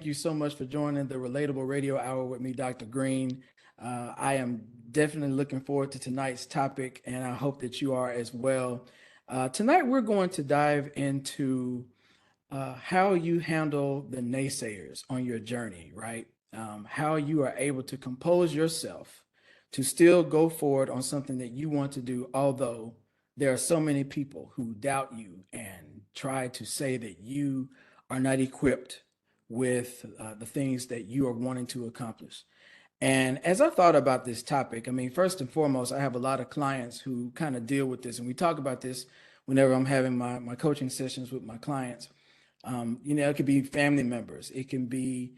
thank you so much for joining the Relatable Radio Hour with me, Dr. Green. I am definitely looking forward to tonight's topic, and I hope that you are as well. Tonight, we're going to dive into how you handle the naysayers on your journey, right? How you are able to compose yourself to still go forward on something that you want to do, although there are so many people who doubt you and try to say that you are not equipped with the things that you are wanting to accomplish. And as I thought about this topic, I mean, first and foremost, I have a lot of clients who kind of deal with this, and we talk about this whenever I'm having my coaching sessions with my clients. It could be family members, it can be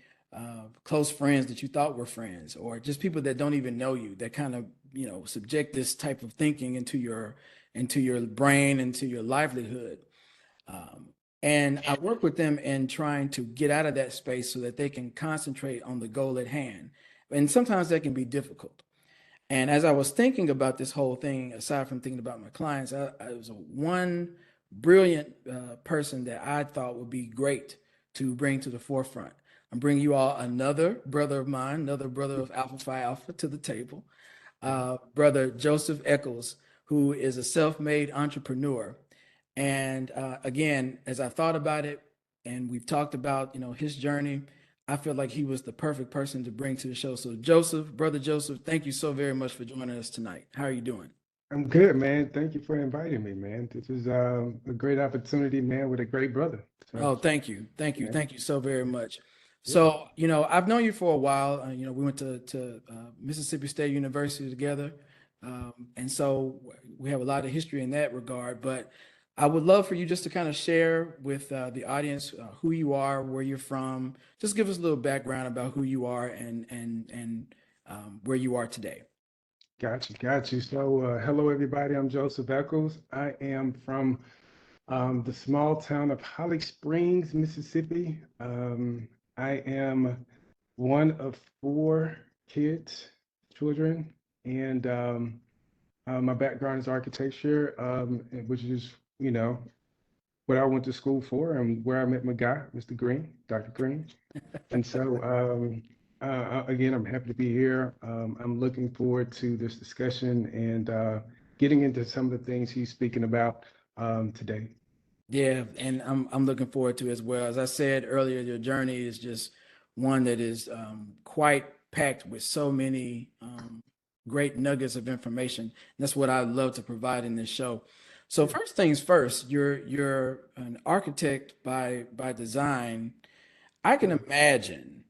close friends that you thought were friends, or just people that don't even know you that kind of subject this type of thinking into your brain, into your livelihood. Um, and I work with them in trying to get out of that space so that they can concentrate on the goal at hand. And sometimes that can be difficult. And as I was thinking about this whole thing, aside from thinking about my clients, I was one brilliant person that I thought would be great to bring to the forefront. I'm bringing you all another brother of mine, another brother of Alpha Phi Alpha to the table, brother Joseph Echols, who is a self-made entrepreneur. And again, as I thought about it, and we've talked about his journey, I feel like he was the perfect person to bring to the show. So, Joseph, brother Joseph, thank you so very much for joining us tonight. How are you doing? I'm good, man. Thank you for inviting me, man. This is a great opportunity, man, with a great brother. So, Oh, thank you, thank you, yeah, thank you so very much. yeah. So, I've known you for a while. We went to Mississippi State University together, and so we have a lot of history in that regard. But I would love for you just to kind of share with the audience who you are, where you're from. Just give us a little background about who you are and where you are today. Got you, got you. So, hello, everybody. I'm Joseph Echols. I am from the small town of Holly Springs, Mississippi. I am one of four kids, children, and my background is architecture, which is, you know, what I went to school for and where I met my guy, Mr. Green, Dr. Green. And so, again, I'm happy to be here. I'm looking forward to this discussion and getting into some of the things he's speaking about today. Yeah, and I'm looking forward to it as well. As I said earlier, your journey is just one that is quite packed with so many great nuggets of information. And that's what I love to provide in this show. So Yeah. first things first, you're an architect by design. I can imagine,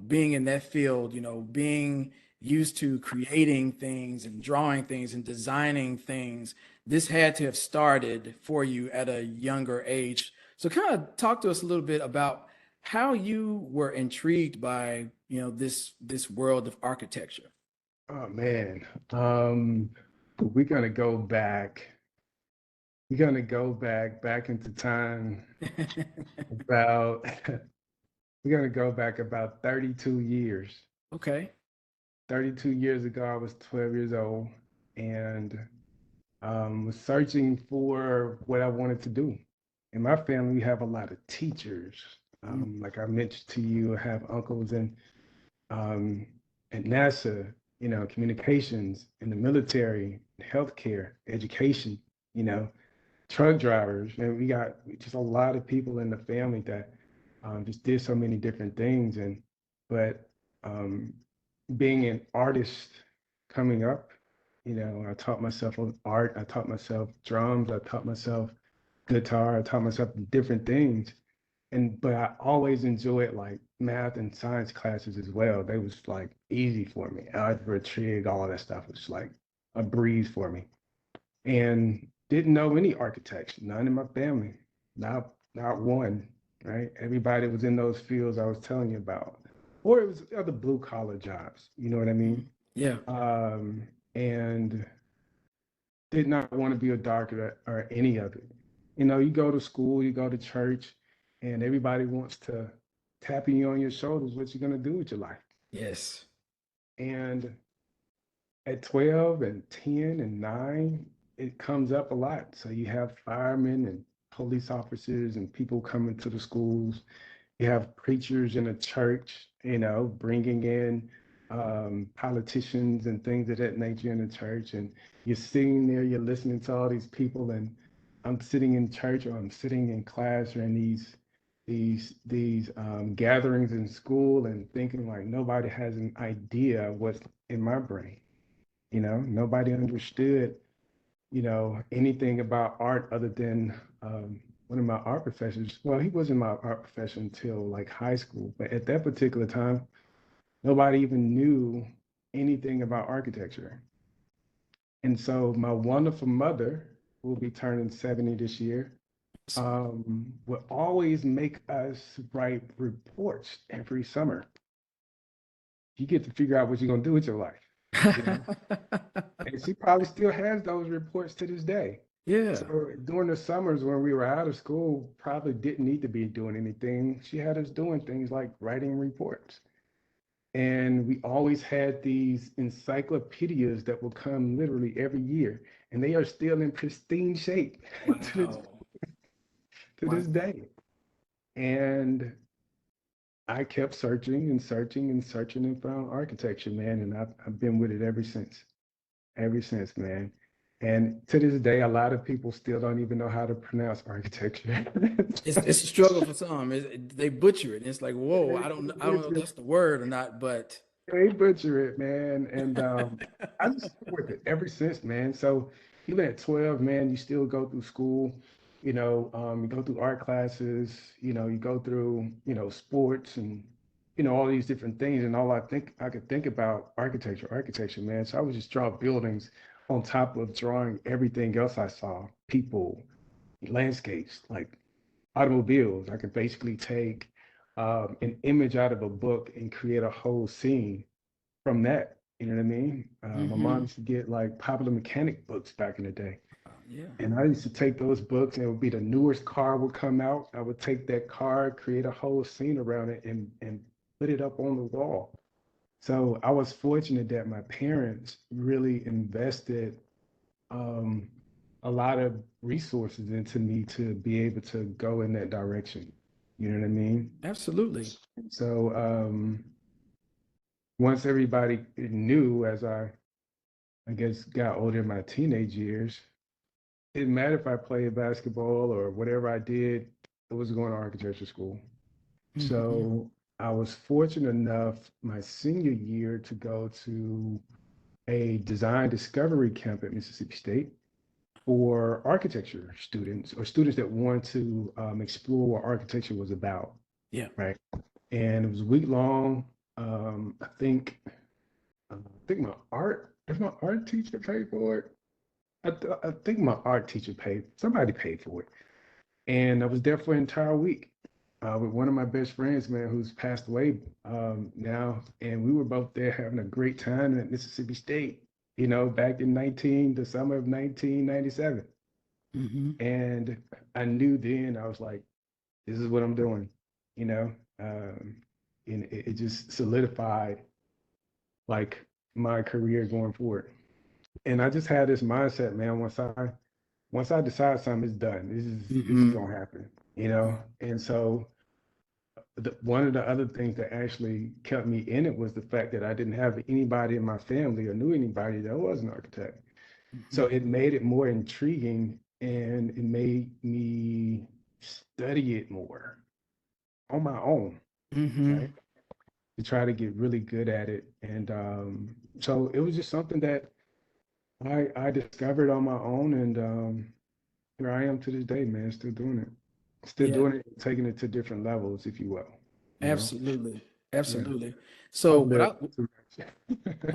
being in that field, being used to creating things and drawing things and designing things. This had to have started for you at a younger age. So kind of talk to us a little bit about how you were intrigued by, this world of architecture. Oh man, um, we're gonna go back. We're gonna go back into time about. We're gonna go back about 32 years. Okay. 32 years ago, I was 12 years old and was searching for what I wanted to do. In my family, we have a lot of teachers. Mm. Like I mentioned to you, I have uncles um, at NASA, communications, in the military, healthcare, education, you know, truck drivers. And we got just a lot of people in the family that just did so many different things. But um, being an artist coming up, I taught myself art, I taught myself drums, I taught myself guitar, I taught myself different things. But I always enjoyed like math and science classes as well. They was like easy for me. Algebra, trig, all of that stuff was like a breeze for me. And didn't know any architects, none in my family, not one, right? Everybody was in those fields I was telling you about. Or it was other blue collar jobs, you know what I mean? Mhm. Yeah. And did not want to be a doctor or any of it. You go to school, you go to church, and everybody wants to tapping you on your shoulders what you're gonna do with your life. Yes. And at 12 and 10 and 9, it comes up a lot. So you have firemen and police officers and people coming to the schools You have preachers in a church, bringing in politicians and things of that nature in the church. And you're sitting there, you're listening to all these people. And I'm sitting in church or I'm sitting in class or in these gatherings in school and thinking like nobody has an idea what's in my brain. Nobody understood anything about art other than one of my art professors. Well, he wasn't my art professor until like high school, but at that particular time, nobody even knew anything about architecture. And so my wonderful mother, who will be turning 70 this year, would always make us write reports every summer. You get to figure out what you're gonna do with your life, you know? And she probably still has those reports to this day. Yeah. So during the summers when we were out of school, probably didn't need to be doing anything. She had us doing things like writing reports. And we always had these encyclopedias that will come literally every year. And they are still in pristine shape to this, Wow. to Wow. this day. And I kept searching and searching and searching and found architecture, man. And I've been with it ever since, man. And to this day, a lot of people still don't even know how to pronounce architecture. It's a struggle for some. They butcher it. It's like, whoa, I don't know if that's the word or not, but They butcher it, man. And I just stuck with it ever since, man. So even at 12, man, you still go through school, you go through art classes, you go through, sports and, all these different things. And all I could think about architecture, man. So I would just draw buildings on top of drawing everything else I saw, people, landscapes, like automobiles. I could basically take an image out of a book and create a whole scene from that. You know what I mean? My mom hmm used to get like popular mechanic books back in the day. yeah. And I used to take those books and it would be the newest car would come out. I would take that car, create a whole scene around it and put it up on the wall. So I was fortunate that my parents really invested um, a lot of resources into me to be able to go in that direction. You know what I mean? Absolutely. So once everybody knew, as I guess got older in my teenage years, it didn't matter if I played basketball or whatever I did, it was going to architecture school. hmm So I was fortunate enough my senior year to go to a design discovery camp at Mississippi State for architecture students or students that want to explore what architecture was about, Yeah. right? And it was a week long. I think if my art teacher paid for it, I think my art teacher paid, somebody paid for it. And I was there for an entire week with one of my best friends, man, who's passed away now. And we were both there having a great time at Mississippi State, back in the summer of 1997. hmm And I knew then, I was like, this is what I'm doing, you know? Um, and it just solidified like my career going forward. And I just had this mindset, man. Once I decide something, it's done. This is hmm gonna happen, you know. And so one of the other things that actually kept me in it was the fact that I didn't have anybody in my family or knew anybody that was an architect. So hmm it made it more intriguing and it made me study it more on my own, right? hmm To try to get really good at it. And so it was just something that I discovered on my own, and here I am to this day, man, still Yeah. doing it, taking it to different levels, if you will. You know, Absolutely. yeah. Absolutely. So what Hopefully, I that's too much.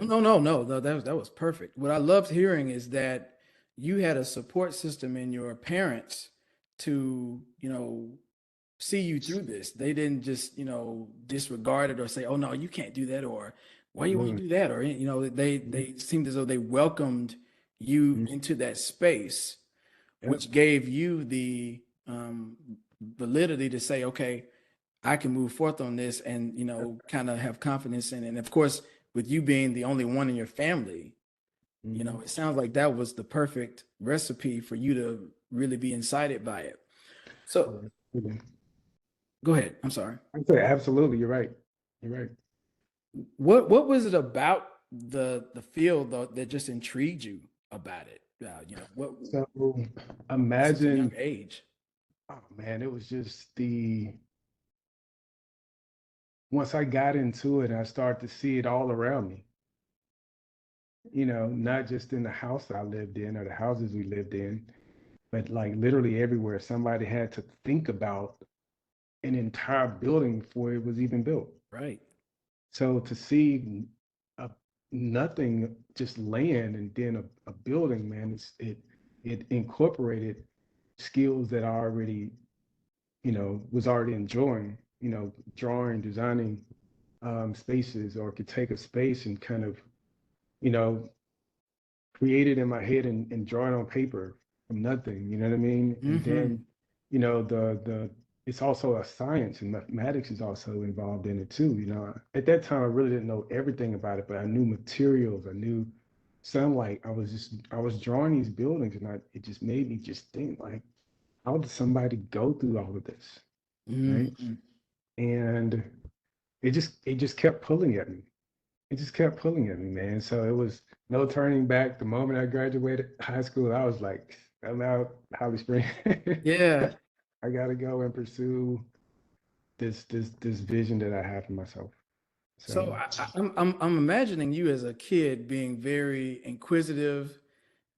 no, that was perfect. What I loved hearing is that you had a support system in your parents to, see you through this. They didn't just, disregard it or say, "Oh no, you can't do that," or "Why you want to Absolutely. do that?" Or they seemed as though they welcomed you Mhm. into that space, Yep. which gave you the validity to say, "Okay, I can move forth on this," and Yep. kind of have confidence in it. And of course, with you being the only one in your family, Mhm. it sounds like that was the perfect recipe for you to really be incited by it. So Yeah. Absolutely. Go ahead. I'm sorry. I say absolutely. You're right. You're right. What was it about the field though that just intrigued you about it? What So at such a young imagine, age? oh man, it was just once I got into it, I started to see it all around me. Not just in the house that I lived in or the houses we lived in, but like literally everywhere. Somebody had to think about an entire building before it was even built. Right. So to see a, nothing, just land and then a building, man, it incorporated skills that I already, was already enjoying, drawing, designing spaces, or could take a space and kind of, you know, create it in my head and draw it on paper from nothing, you know what I mean? And Mm-hmm. then, the it's also a science, and mathematics is also involved in it too. At that time I really didn't know everything about it, but I knew materials, I knew sunlight. I was drawing these buildings, and it just made me just think like, how did somebody go through all of this, right? Mm-hmm. And it just kept pulling at me. It just kept pulling at me, man. So it was no turning back. The moment I graduated high school, I was like, I'm out, Holly Spring. Yeah. I gotta go and pursue this vision that I have for myself. So So I'm imagining you as a kid being very inquisitive,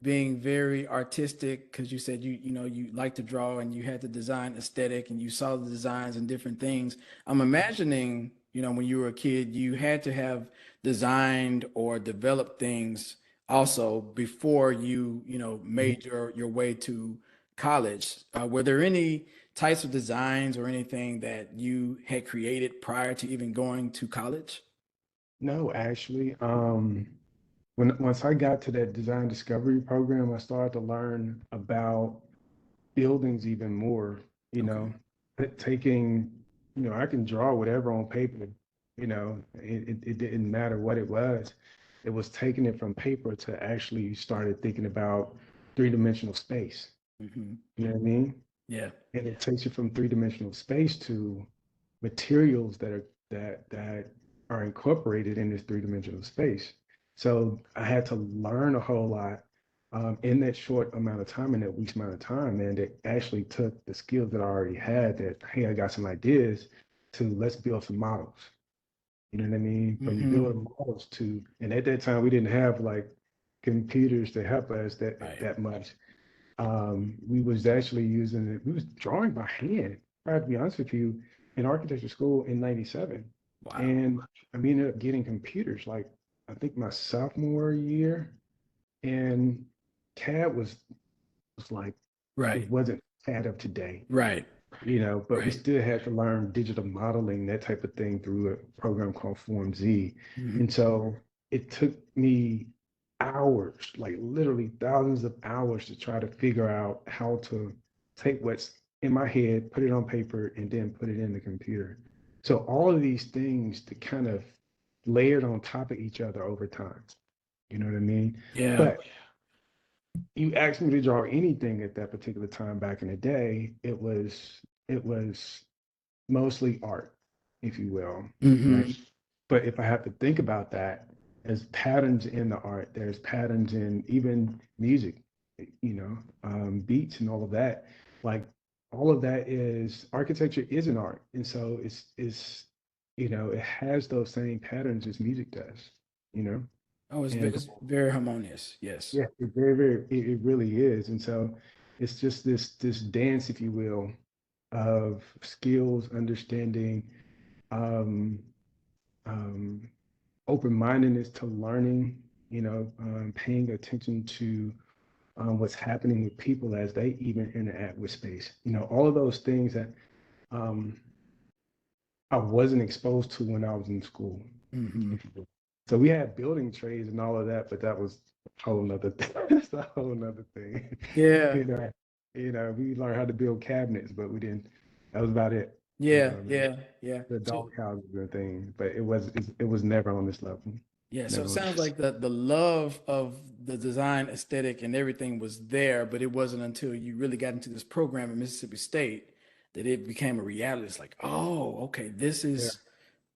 being very artistic, because you said you like to draw and you had the design aesthetic and you saw the designs and different things. I'm imagining, when you were a kid, you had to have designed or developed things also before you made your way to college. Were there any types of designs or anything that you had created prior to even going to college? no, actually, once I got to that design discovery program, I started to learn about buildings even more, you Okay. know, taking, I can draw whatever on paper, it didn't matter what it was. It was taking it from paper to actually started thinking about three-dimensional space. Hmm. You know what I mean? Yeah. And it takes you from three-dimensional space to materials that are incorporated in this three-dimensional space. So I had to learn a whole lot in that short amount of time, in that week's amount of time, and that actually took the skills that I already had. That hey, I got some ideas to let's build some models. You know what I mean? From Hmm. building models to, and at that time we didn't have like computers to help us Right. that much. We was actually using it. We was drawing by hand. I have to be honest with you, in architecture school in '97, Wow. and we ended up getting computers like I think my sophomore year, and CAD was like it Right. wasn't CAD of today, Right. but we Right. still had to learn digital modeling, that type of thing, through a program called Form Z. Hmm. And so it took me hours, like literally thousands of hours, to try to figure out how to take what's in my head, put it on paper, and then put it in the computer. So all of these things to kind of layered on top of each other over time. You know what I mean? Yeah. But you asked me to draw anything at that particular time back in the day, it was mostly art, if you will, Hmm. right? But if I have to think about that, there's patterns in the art, there's patterns in even music, beats and all of that. Like all of that is architecture is an art, and so it has those same patterns as music does, you know. Oh, And it's very harmonious. Yes. yeah, it very, very, it really is. And so it's just this dance, if you will, of skills, understanding, um, um, open-mindedness to learning, paying attention to what's happening with people as they even interact with space. All of those things that um, I wasn't exposed to when I was in school. Hmm. So we had building trades and all of that, but that was a whole nother thing. That's a whole nother thing. Yeah. You know, we learned how to build cabinets, but we didn't. That was about it. Yeah. Yeah. Yeah. The So dog houses and things, but it was never on this level. yeah. So it Never on sounds this. like the love of the design aesthetic and everything was there, but it wasn't until you really got into this program at Mississippi State that it became a reality. It's like, oh, okay, Yeah.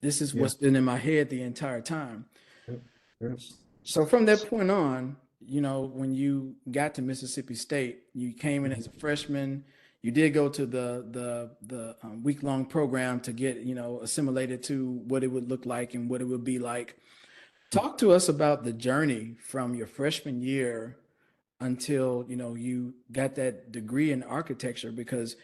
this is Yeah. what's been in my head the entire time. Yeah. Yeah. So from that point on, when you got to Mississippi State, you came in as a Mhm. freshman. You did go to the week long program to get assimilated to what it would look like and what it would be like. Talk to us about the journey from your freshman year until you got that degree in architecture, because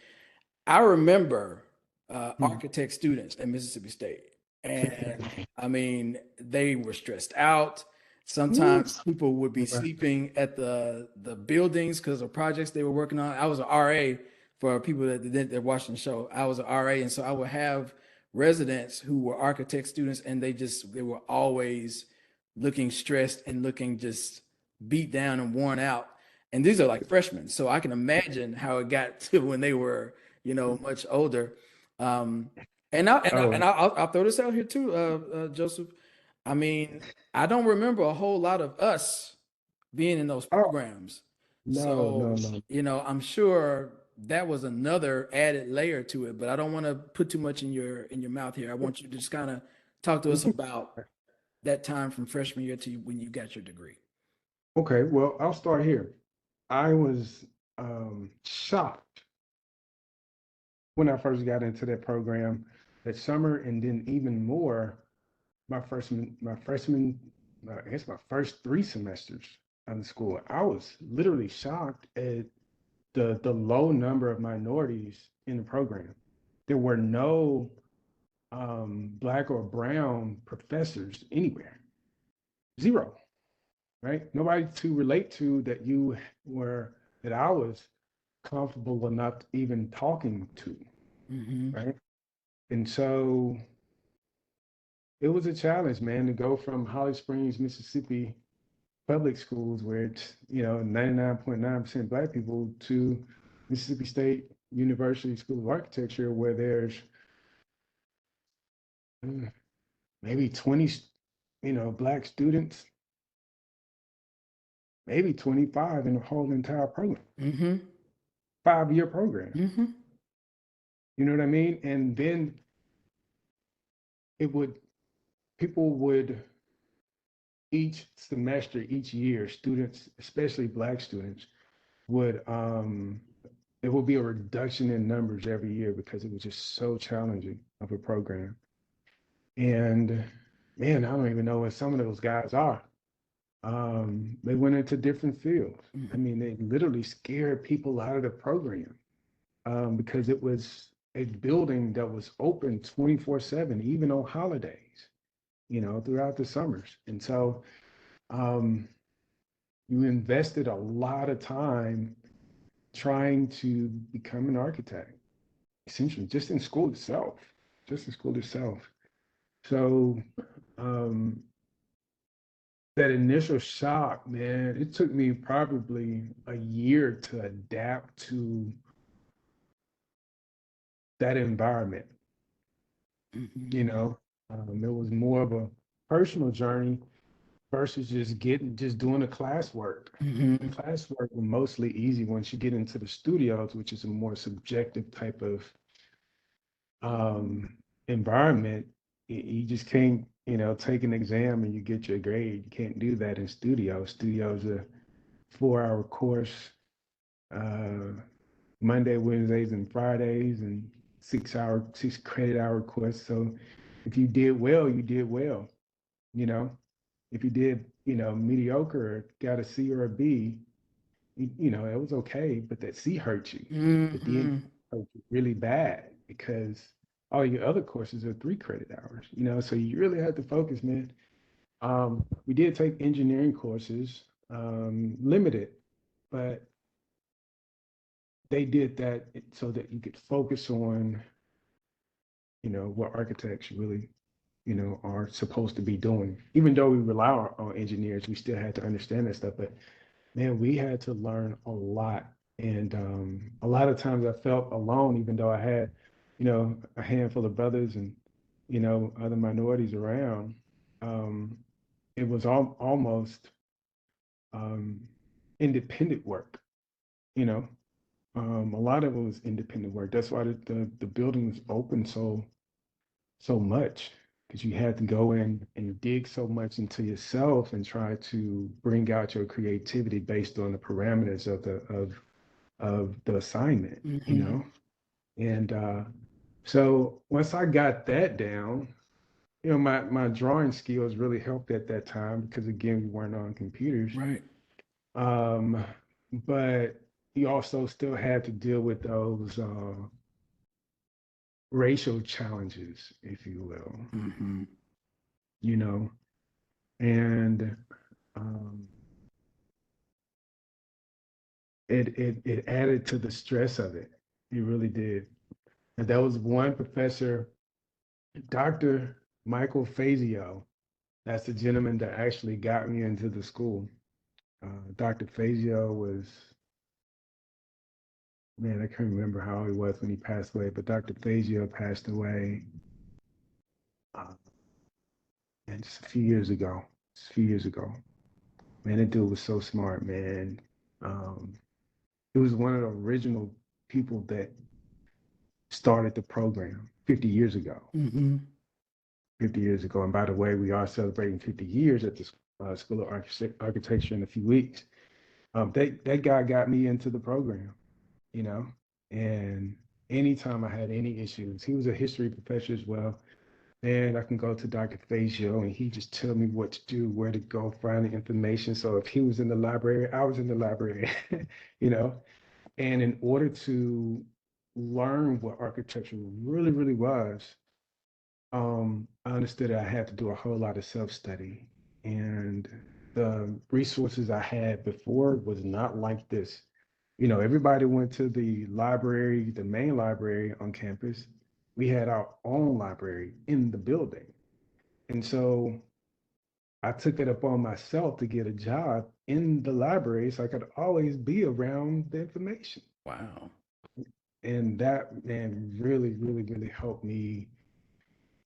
I remember Mhm. architect students at Mississippi State, and I mean, they were stressed out. Woo. Sometimes people would be Okay. sleeping at the buildings because of projects they were working on. I was an RA for people that watching the show. I was an RA, and so I would have residents who were architect students, and they were always looking stressed and looking just beat down and worn out. And these are like freshmen, so I can imagine how it got to when they were much older. Um, Oh, I'll throw this out here too, Joseph. I mean, I don't remember a whole lot of us being in those oh, programs. no, no, So, no. I'm sure that was another added layer to it, but I don't want to put too much in your mouth here. I want you to just kind of talk to us about that time from freshman year to when you got your degree. Okay, well, I'll start here. I was shocked when I first got into that program that summer, and then even more I guess my first 3 semesters out of school. I was literally shocked at the low number of minorities in the program. There were no black or brown professors anywhere. Zero, right? Nobody to relate to were that I was comfortable enough to even talking to, Mm-hmm. right? And so it was a challenge, man, to go from Holly Springs, Mississippi public schools where it's, 99.9% black people to Mississippi State University School of Architecture where there's uh, maybe 20, black students, maybe 25 in the whole entire program, Mm-hmm. 5-year program. Mm-hmm. You know what I mean? And then it would, people would each semester, each year, students, especially black students, would there will be a reduction in numbers every year because it was just so challenging of a program. And man, I don't even know what some of those guys are. They went into different fields. I mean, they literally scared people out of the program because it was a building that was open 24/7, even on holidays, throughout the summers. And so um, you invested a lot of time trying to become an architect, essentially, just in school itself, just in school itself. So um, that initial shock, man, it took me probably a year to adapt to that environment. Mm-hmm. You know, it was more of a personal journey versus just doing the classwork. The Mm-hmm. classwork was mostly easy once you get into the studios, which is a more subjective type of environment. You just can't, take an exam and you get your grade. You can't do that in studio. Studio's a 4-hour course, uh, Monday, Wednesdays, and Fridays, and 6 credit hour course. So if you did well, you did well. You know, if you did, mediocre, got a C or a B, it was okay, but that C hurt you. The D Mm-hmm. hurt you really bad because all your other courses are 3 credit hours, so you really have to focus, man. We did take engineering courses, limited, but they did that so that you could focus on, what architects really, are supposed to be doing. Even though we rely on engineers, we still had to understand that stuff. But man, we had to learn a lot. And a lot of times I felt alone, even though I had, a handful of brothers and, other minorities around. Um, it was almost um, independent work, you know. A lot of it was independent work. That's why the building was open so much, because you had to go in and dig so much into yourself and try to bring out your creativity based on the parameters of the assignment, you Mm-hmm. know? And so once I got that down, my drawing skills really helped at that time because again, we weren't on computers. Right. Um, but you also still had to deal with those racial challenges, if you will, Mm-hmm. you know, and um, it added to the stress of it. It really did. And there was one professor, Dr. Michael Fazio. That's the gentleman that actually got me into the school. Dr. Fazio was, man, I can't remember how he was when he passed away, but Dr. Fazio passed away uh, and just a few years ago. Just a few years ago. Man, that dude was so smart, man. Um, he was one of the original people that started the program 50 years ago. Mm-hmm. 50 years ago. And by the way, we are celebrating 50 years at the School of Architecture in a few weeks. That guy got me into the program, you know, and anytime I had any issues, he was a history professor as well. And I can go to Dr. Fazio and he just tell me what to do, where to go, find the information. So if he was in the library, I was in the library, you know. And in order to learn what architecture really, really was, I understood that I had to do a whole lot of self-study. And the resources I had before was not like this. Everybody went to the library, the main library on campus. We had our own library in the building. And so I took it upon myself to get a job in the library so I could always be around the information. Wow. And that, man, really, really, really helped me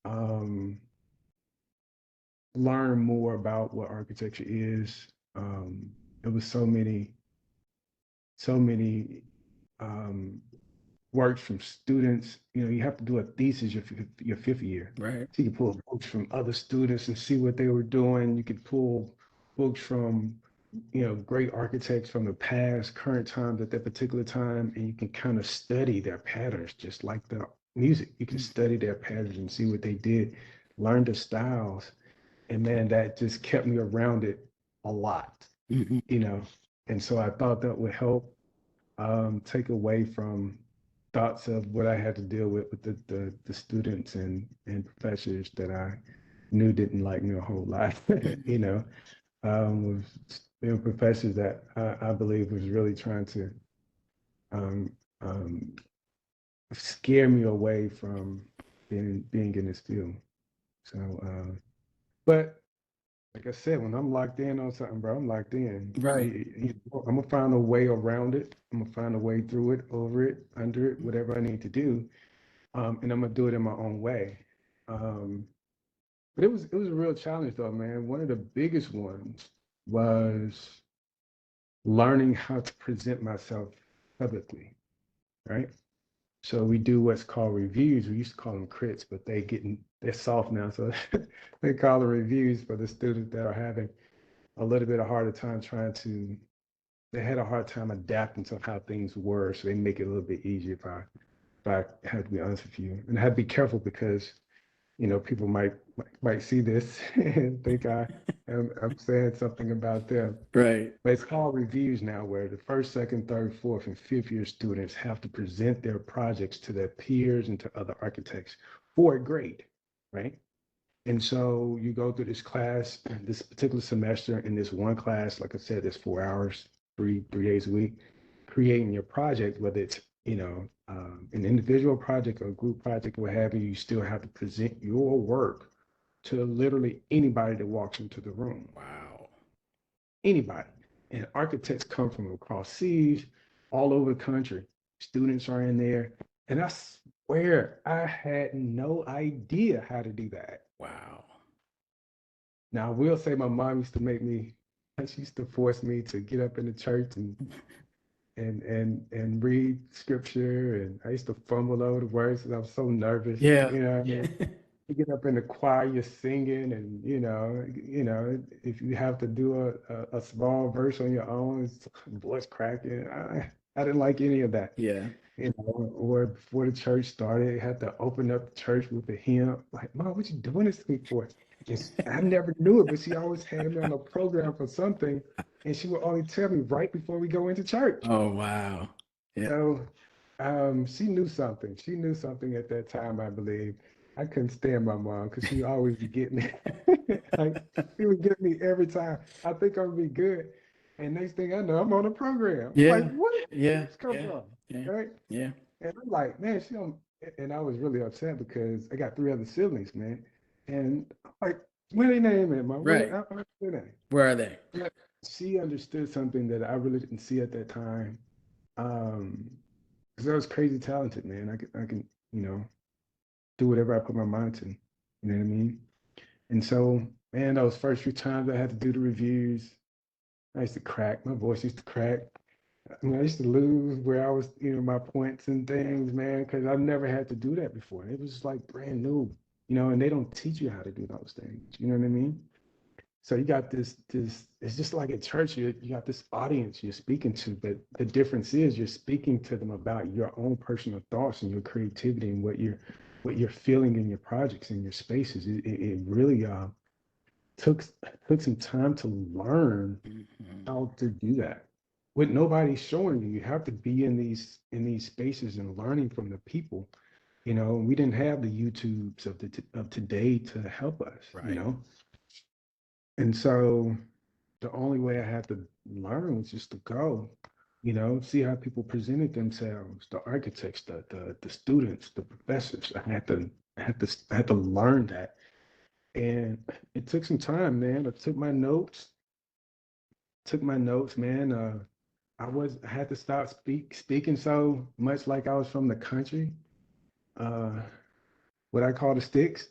um, learn more about what architecture is. It was so many um, works from students. You have to do a thesis your fifth year. Right. So you can pull books from other students and see what they were doing. You could pull books from, great architects from the past, current times at that particular time, and you can kind of study their patterns, just like the music. You can study their patterns and see what they did, learn the styles. And man, that just kept me around it a lot, Mm-hmm. you know. And so I thought that would help take away from thoughts of what I had to deal with the students and professors that I knew didn't like me a whole lot, you know. Was There were professors that I believe was really trying to um, um, scare me away from being in this field. So, but like I said, when I'm locked in on something, bro, I'm locked in. Right. I'm gonna find a way around it. I'm gonna find a way through it, over it, under it, whatever I need to do, and I'm gonna do it in my own way. Um, but it was a real challenge, though, man. One of the biggest ones was learning how to present myself publicly, right? So we do what's called reviews. We used to call them crits, but they're soft now, so they call them reviews for the students that are having a little bit of harder time they had a hard time adapting to how things were, so they make it a little bit easier if I had to be honest with you. And I had to be careful because, people might see this and think I'm saying something about them. Right. But it's called reviews now, where the first, second, third, fourth, and fifth year students have to present their projects to their peers and to other architects for a grade, right? And so you go through this class, this particular semester, in this one class, like I said, there's 4 hours, three days a week, creating your project, whether it's, an individual project or a group project, what have you, you still have to present your work to literally anybody that walks into the room, Wow. anybody. And architects come from across seas, all over the country. Students are in there. And I swear I had no idea how to do that. Wow. Now, I will say my mom used to she used to force me to get up in the church and and read scripture. And I used to fumble over the words because I was so nervous. Yeah. You know, you get up in the choir, you're singing, and if you have to do a small verse on your own, it's voice cracking. I didn't like any of that. Yeah. Or before the church started, had to open up the church with a hymn. Like, Mom, what you doing this to me for? Just I never knew it, but she always had me on a program for something, and she would only tell me right before we go into church. Oh, wow. Yeah. So, she knew something. She knew something at that time, I believe. I couldn't stand my mom because she always would get me. Like, she would get me every time. I think I'm gonna be good, and next thing I know, I'm on a program. I'm like, Yeah. where Yeah. this come Yeah. from? Yeah. Right? Yeah. And I'm like, man, she don't. And I was really upset because I got three other siblings, man. And I'm like, where they name at, mom? Right. Where they? Where are they? But she understood something that I really didn't see at that time. Um, because I was crazy talented, man. I can, you know, do whatever I put my mind to. You know what I mean? And so, man, those first few times I had to do the reviews, I used to crack. My voice used to crack. I mean, I used to lose where I was, my points and things, man, because I've never had to do that before. It was like brand new, and they don't teach you how to do those things. You know what I mean? So you got this, it's just like at church, you got this audience you're speaking to, but the difference is you're speaking to them about your own personal thoughts and your creativity and what you're feeling in your projects and your spaces. It really took took some time to learn Mhm. how to do that with nobody showing you. You have to be in these spaces and learning from the people. We didn't have the YouTubes of today to help us. Right. And so the only way I had to learn was just to go, see how people presented themselves, the architects, the students, the professors. I had to learn that, and it took some time, man. I took my notes, man. I had to stop speaking so much like I was from the country. Uh, what I call the sticks.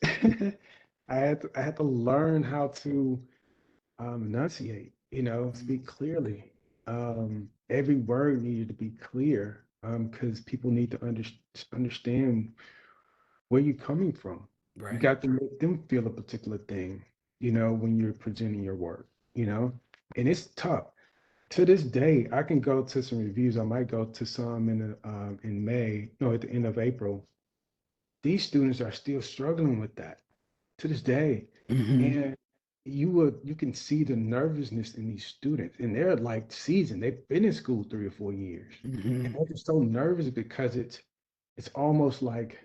I had to learn how to enunciate, Mhm. speak clearly. Every word needed to be clear because people need to understand where you're coming from. You Right. got to make them feel a particular thing, when you're presenting your work, you know, and it's tough. To this day, I can go to some reviews. I might go to some in May, no, at the end of April. These students are still struggling with that to this day. Hmm. And you can see the nervousness in these students, and they're like seasoned. They've been in school 3 or 4 years, and Hmm. they're just so nervous because it's almost like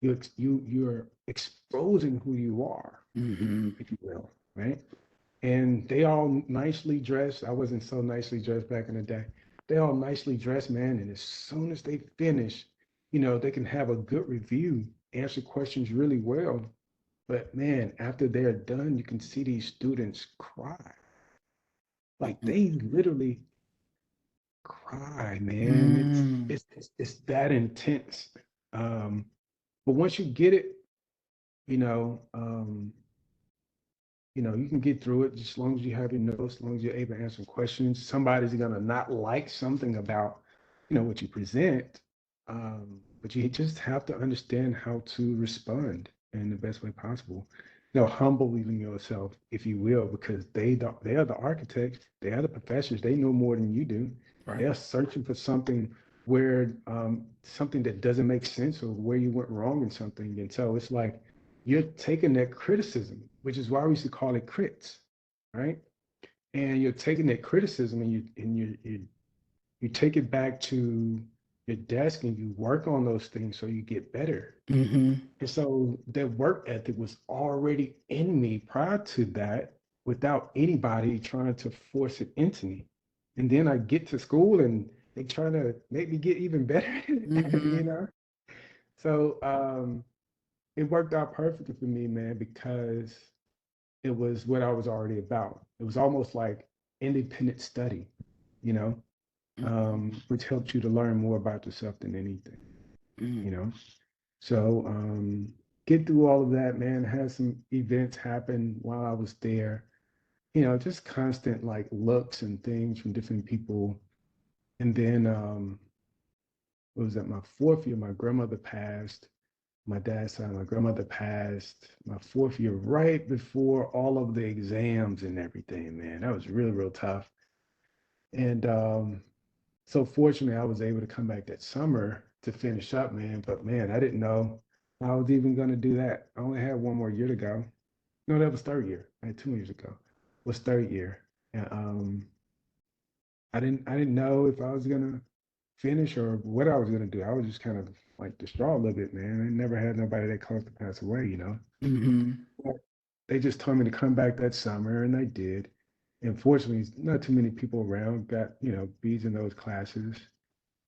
you're exposing who you are, Hmm. if you will, right? And they all nicely dressed. I wasn't so nicely dressed back in the day. They all nicely dressed, man. And as soon as they finish, they can have a good review, answer questions really well. But man, after they're done, you can see these students cry. Like Hmm. they literally cry, man. It's Mm. it's it's, it's that intense. Um, but once you get it, you know, um, you can get through it just as long as you have your notes, as long as you're able to answer questions. Somebody's gonna not like something about, what you present, but you just have to understand how to respond in the best way possible. Humble even yourself, if you will, because they are the architects, they are the professors, they know more than you do. Right. They're searching for something where something that doesn't make sense or where you went wrong in something. And so it's like you're taking that criticism, which is why we used to call it crits, right? And you're taking that criticism and you take it back to your desk and you work on those things so you get better. Hmm. And so that work ethic was already in me prior to that without anybody trying to force it into me. And then I get to school and they try to make me get even better, you Hmm. know? So it worked out perfectly for me, man, because it was what I was already about. It was almost like independent study, you know, Hmm. which helped you to learn more about yourself than anything, Hmm. you know. So get through all of that, man. Had some events happen while I was there, just constant like looks and things from different people. And then what was that? My fourth year, my grandmother passed. My dad's side, my grandmother passed my fourth year right before all of the exams and everything, man. That was really, real tough. And so fortunately, I was able to come back that summer to finish up, man. But man, I didn't know I was even going to do that. I only had one more year to go. No, that was third year. I had 2 years ago. Was third year. And I didn't know if I was gonna finish or what I was gonna do. I was just kind of like distraught a little bit, man. I never had nobody that close to pass away, you know. Hmm. But they just told me to come back that summer, and I did. And fortunately, not too many people around got, B's in those classes.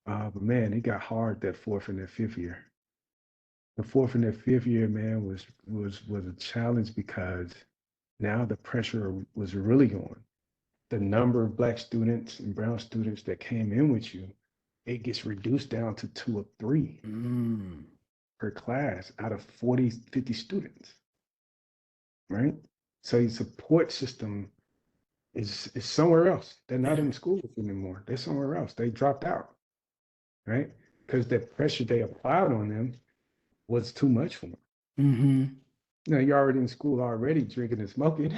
But man, it got hard that fourth and that fifth year. The fourth and that fifth year, man, was a challenge because now the pressure was really on. The number of black students and brown students that came in with you, it gets reduced down to two or three Mm. per class out of 40, 50 students, right? So your support system is somewhere else. They're not Yeah. in school with you anymore. They're somewhere else. They dropped out, right? Because the pressure they applied on them was too much for them. Hmm. You're already in school already drinking and smoking.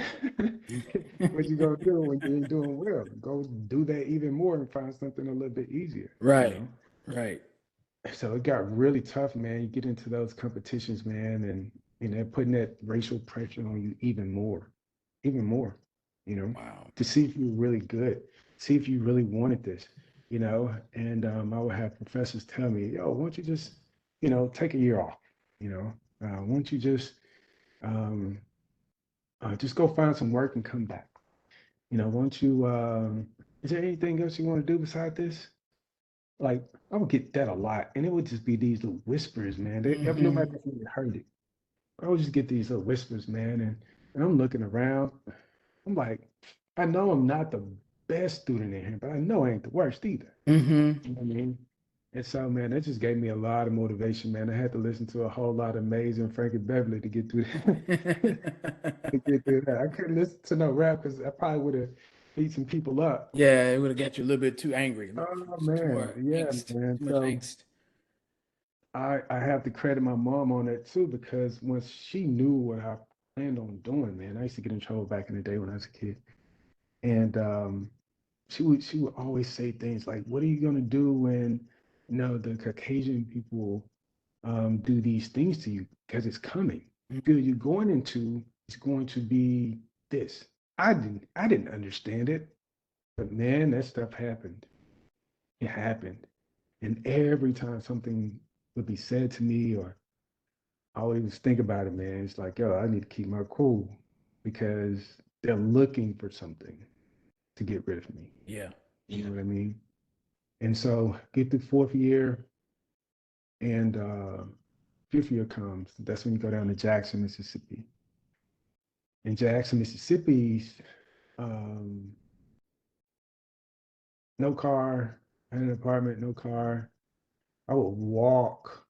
What you gonna do when you ain't doing well? Go do that even more and find something a little bit easier, you Right. know? Right. So it got really tough, man. You get into those competitions, man, and they're putting that racial pressure on you even more, you know, Wow. to see if you're really good, see if you really wanted this, And I would have professors tell me, yo, why don't you just, take a year off, why don't you um, just go find some work and come back, why don't you, is there anything else you want to do beside this? Like I would get that a lot, and it would just be these little whispers, man. If nobody Hmm. really heard it, I would just get these little whispers, man. And I'm looking around. I'm like, I know I'm not the best student in here, but I know I ain't the worst either. Hmm. You know what I mean? And so, man, that just gave me a lot of motivation, man. I had to listen to a whole lot of Amazing Frankie Beverly to get through that. To get through that. I couldn't listen to no rap because I probably would have beat some people up. Yeah, it would have got you a little bit too angry, Oh too man, yeah, man. too much So angst. I have to credit my mom on that too because once she knew what I planned on doing, man, I used to get in trouble back in the day when I was a kid, and she would always say things like, "What are you gonna do when the Caucasian people do these things to you? Because it's coming. Field you're going into is going to be this." I didn't understand it, but man, that stuff happened. It happened, and every time something would be said to me or I always think about it, man. It's like, yo, I need to keep my cool because they're looking for something to get rid of me. Yeah. You know what I mean? And so get the fourth year and fifth year comes. That's when you go down to Jackson, Mississippi. In Jackson, Mississippi, um, no car, I had an apartment, no car. I would walk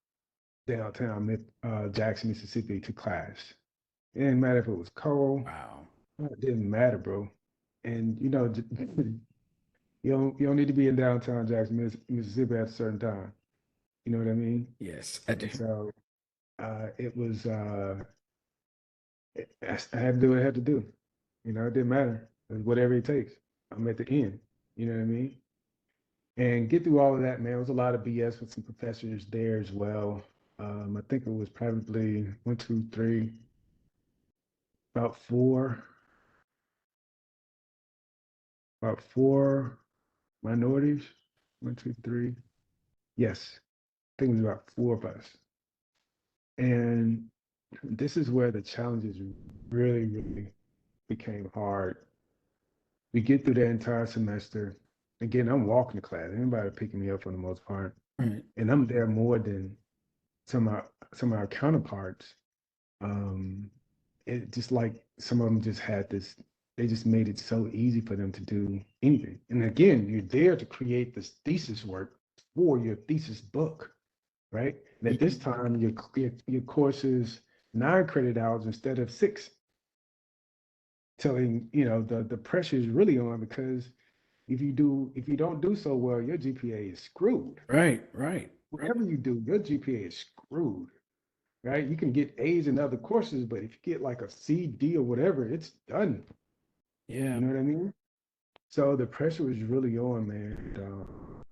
downtown Jackson, Mississippi to class. It didn't matter if it was cold. Wow. It didn't matter, bro. And you don't need to be in downtown Jackson, Mississippi at a certain time. You know what I mean? Yes, I do. And so it was I had to do what I had to do. It didn't matter. It was whatever it takes. I'm at the end. You know what I mean? And get through all of that, man. It was a lot of BS with some professors there as well. I think it was probably one, two, three, about four minorities. One, two, three. Yes, I think it was about four of us. And this is where the challenges really, really became hard. We get through the entire semester. Again, I'm walking to class. Anybody picking me up for the most part. Right. And I'm there more than some of our counterparts. Um, it just like some of them just had this, they just made it so easy for them to do anything. And again, you're there to create this thesis work for your thesis book, right? And at this Mhm. time, your course is 9 credit hours instead of 6. Telling the pressure is really on because If you don't do so well, your GPA is screwed. Right, right, right. Whatever you do, your GPA is screwed, right? You can get A's in other courses, but if you get like a C, D, or whatever, it's done. Yeah. You know what I mean? So the pressure was really on, man. And,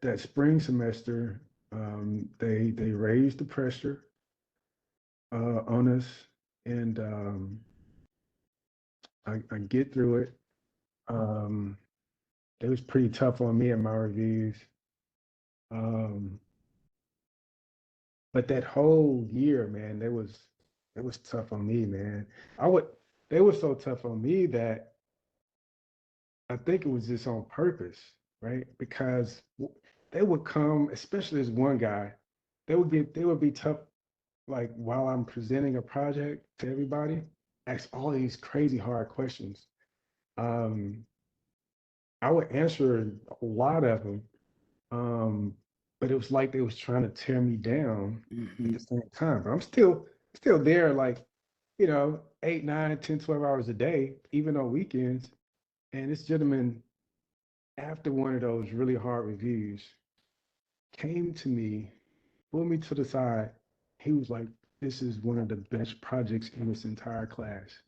that spring semester, they raised the pressure on us, and I get through it. Um, it was pretty tough on me in my reviews. Um, but that whole year, man, it was tough on me, man. I would They were so tough on me that I think it was just on purpose, right? Because they would come, especially this one guy, they would be tough, like while I'm presenting a project to everybody, ask all these crazy hard questions. Um, I would answer a lot of them, um, but it was like they was trying to tear me down at Hmm. the same time. But I'm still there, like, 8, 9, 10, 12 hours a day, even on weekends. And this gentleman, after one of those really hard reviews, came to me, pulled me to the side. He was like, "This is one of the best projects in this entire class."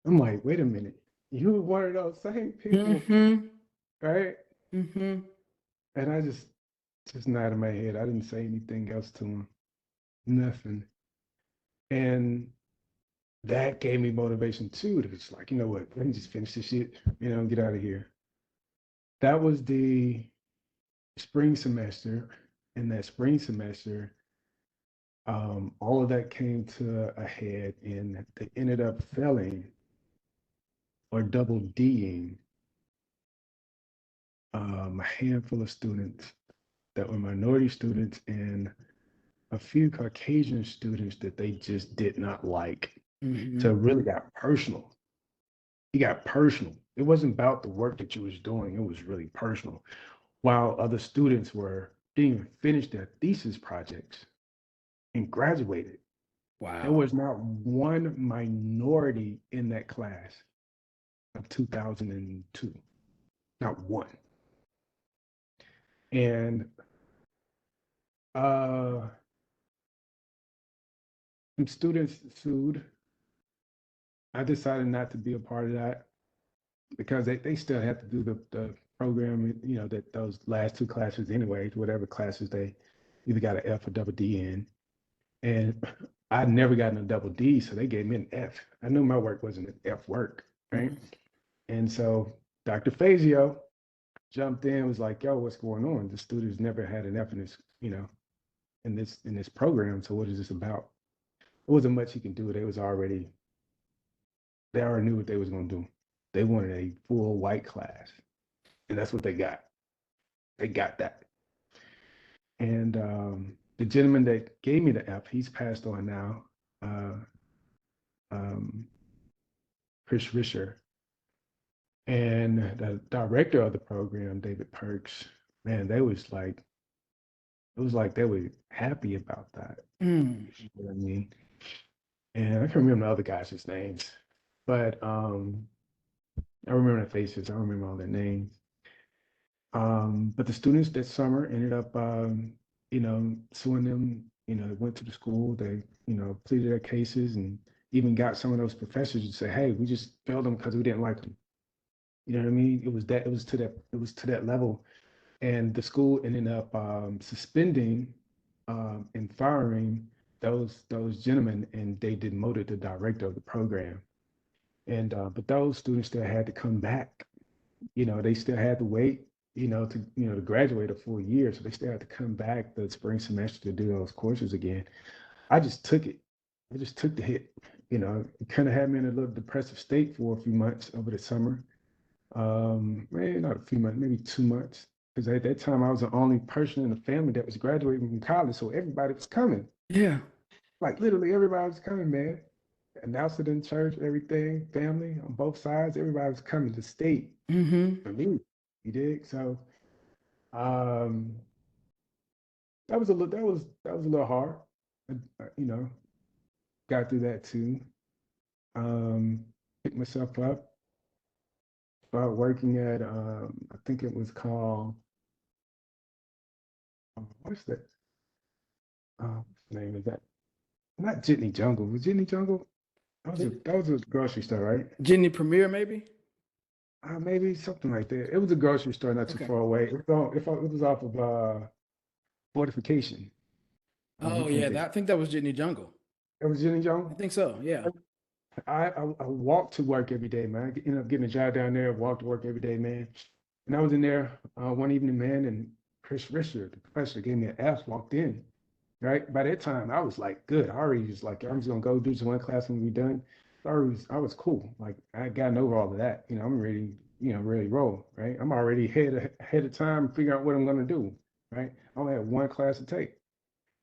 I'm like, wait a minute. You were one of those same people, Hmm. right? Hmm. And I just nodded my head. I didn't say anything else to him. Nothing. And that gave me motivation too. To just like, you know what, let me just finish this shit, get out of here. That was the spring semester. In that spring semester, all of that came to a head, and they ended up failing or double Ding a handful of students that were minority students and a few Caucasian students that they just did not like. So Hmm. it really got personal. It got personal. It wasn't about the work that you was doing. It was really personal. While other students were didn't even finish their thesis projects and graduated. There Wow. was not one minority in that class of 2002. Not one. And uh, some students sued. I decided not to be a part of that because they still have to do the program, that those last two classes anyway, whatever classes they either got an F or double D in. And I'd never gotten a double D, so they gave me an F. I knew my work wasn't an F work, right? Hmm. And so Dr. Fazio jumped in, was like, "Yo, what's going on? The students never had an F in this, in this program. So what is this about?" It wasn't much he can do. They already knew what they was gonna do. They wanted a full white class, and that's what they got. They got that. And the gentleman that gave me the F, he's passed on now. Uh, um, Chris Risher, and the director of the program, David Perks. Man, it was like they were happy about that. Mm. You know what I mean? And I can't remember the other guys' names, but I remember their faces. I don't remember all their names. But the students that summer ended up, suing them. Went to the school. They, pleaded their cases and even got some of those professors to say, "Hey, we just failed them because we didn't like them." You know what I mean? It was to that level, and the school ended up suspending and firing those gentlemen, and they demoted the director of the program. And but those students still had to come back. They still had to wait. To graduate a full year, so they still had to come back the spring semester to do those courses again. I just took it. I just took the hit. It kind of had me in a little depressive state for a few months over the summer. Maybe not a few months, maybe 2 months. Because at that time, I was the only person in the family that was graduating from college, so everybody was coming. Yeah. Like literally, everybody was coming, man. Announced it in church, everything, family on both sides, everybody was coming to state Hmm. for me. You dig? So, um, that was a little hard. Got through that too. Um, Picked myself up, started working at I think it was called what's that? What's the name of that? Not Jitney Jungle. Was Jitney Jungle? That was a grocery store, right? Jitney Premier, maybe? Maybe something like that. It was a grocery store not too Okay. far away. It was off of Fortification. Oh, I yeah. think they. I think that was Jitney Jungle. It was Jitney I Jungle. think so. Yeah. I walked to work every day, man. I ended up getting a job down there, walked to work every day, man. And I was in there one evening, man, and Chris Richard, the professor, gave me an F, walked in. Right. By that time, I was like, good. I already was like, I'm just gonna go do this one class and be done. I was cool. Like I had gotten over all of that. I'm ready, really roll. Right. I'm already ahead of time, figuring out what I'm gonna do. Right. I only had one class to take.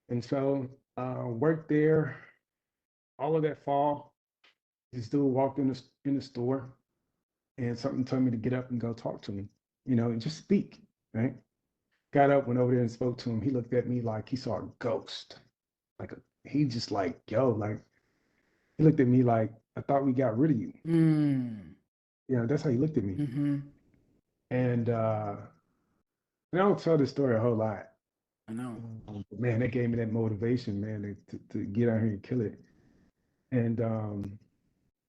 And so worked there all of that fall. This dude walked in the store and something told me to get up and go talk to him, and just speak. Right. Got up, went over there and spoke to him. He looked at me like he saw a ghost. He just like, yo, like he looked at me like I thought we got rid of you. Mm. That's how he looked at me. Mm-hmm. And I don't tell this story a whole lot. I know. But man, that gave me that motivation, man, to get out here and kill it. And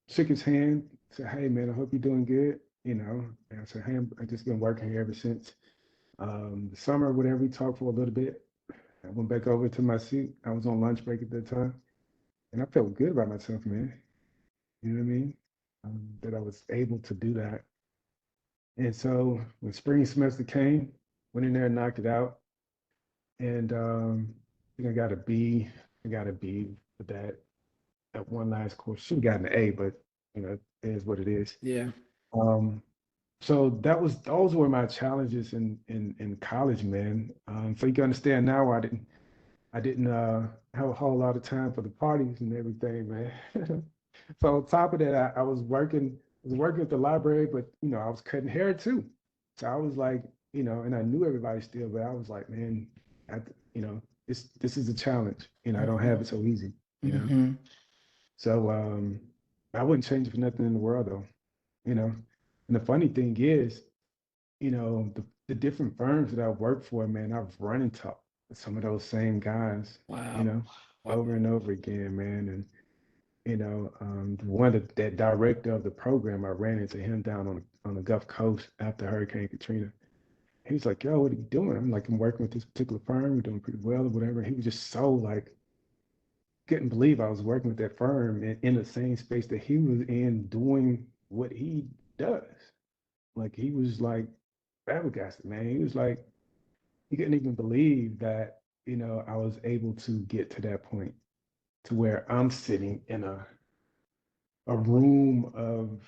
shook his hand, said, "Hey, man, I hope you're doing good." And I said, "Hey, I just been working here ever since the summer, whatever." We talked for a little bit. I went back over to my seat. I was on lunch break at that time, and I felt good about myself, man. You know what I mean? That I was able to do that. And so when spring semester came, went in there and knocked it out. And I think I got a B. I got a B for that one last course. Should have gotten an A, but it is what it is. Yeah. Um, so those were my challenges in college, man. So you can understand now why I didn't have a whole lot of time for the parties and everything, man. So on top of that, I was working at the library, but I was cutting hair too. So I was like, and I knew everybody still, but I was like, man, I, this is a challenge. I don't Mm-hmm. have it so easy. Mm-hmm. So I wouldn't change it for nothing in the world though, you know. And the funny thing is, the different firms that I've worked for, man, I've run into some of those same guys, you Wow. know, Wow. over and over again, man. And one of that director of the program, I ran into him down on the Gulf Coast after Hurricane Katrina. He's like, "Yo, what are you doing?" I'm like, "I'm working with this particular firm. We're doing pretty well or whatever." He was just so like, couldn't believe I was working with that firm in the same space that he was in, doing what he does. Like he was like flabbergasted, man. He was like, he couldn't even believe that I was able to get to that point to where I'm sitting in a room of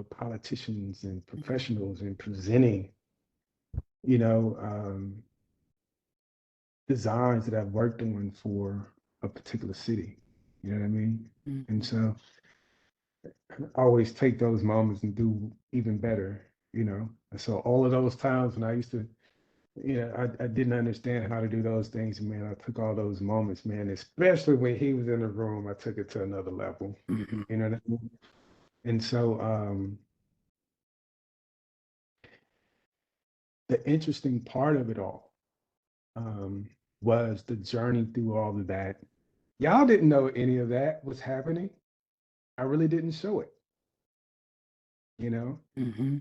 politicians and professionals and presenting, you know, um, designs that I've worked on for a particular city. You know what I mean? And Mm-hmm. so I always take those moments and do even better. And so all of those times when I used to, I didn't understand how to do those things, man. I took all those moments, man, especially when he was in the room, I took it to another level. Mm-hmm. You know what I mean? And so the interesting part of it all um, was the journey through all of that. Y'all didn't know any of that was happening. I really didn't show it, you know. Mm-hmm.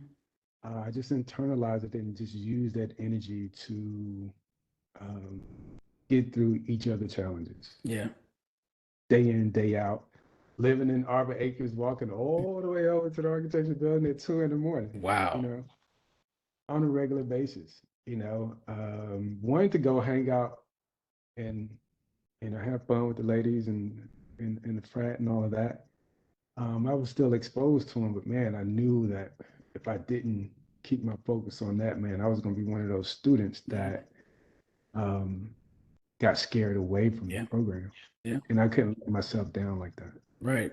I just internalized it and just used that energy to um, get through each other challenges, Yeah. day in, day out. Living in Arbor Acres, walking all the way over to the architecture building at 2 in the morning, you Wow. know, on a regular basis. Wanting to go hang out and have fun with the ladies and the frat and all of that. I was still exposed to them, but man, I knew that if I didn't keep my focus on that, man, I was going to be one of those students Yeah. that um, got scared away from the Yeah. program, Yeah. and I couldn't let myself down like that. Right.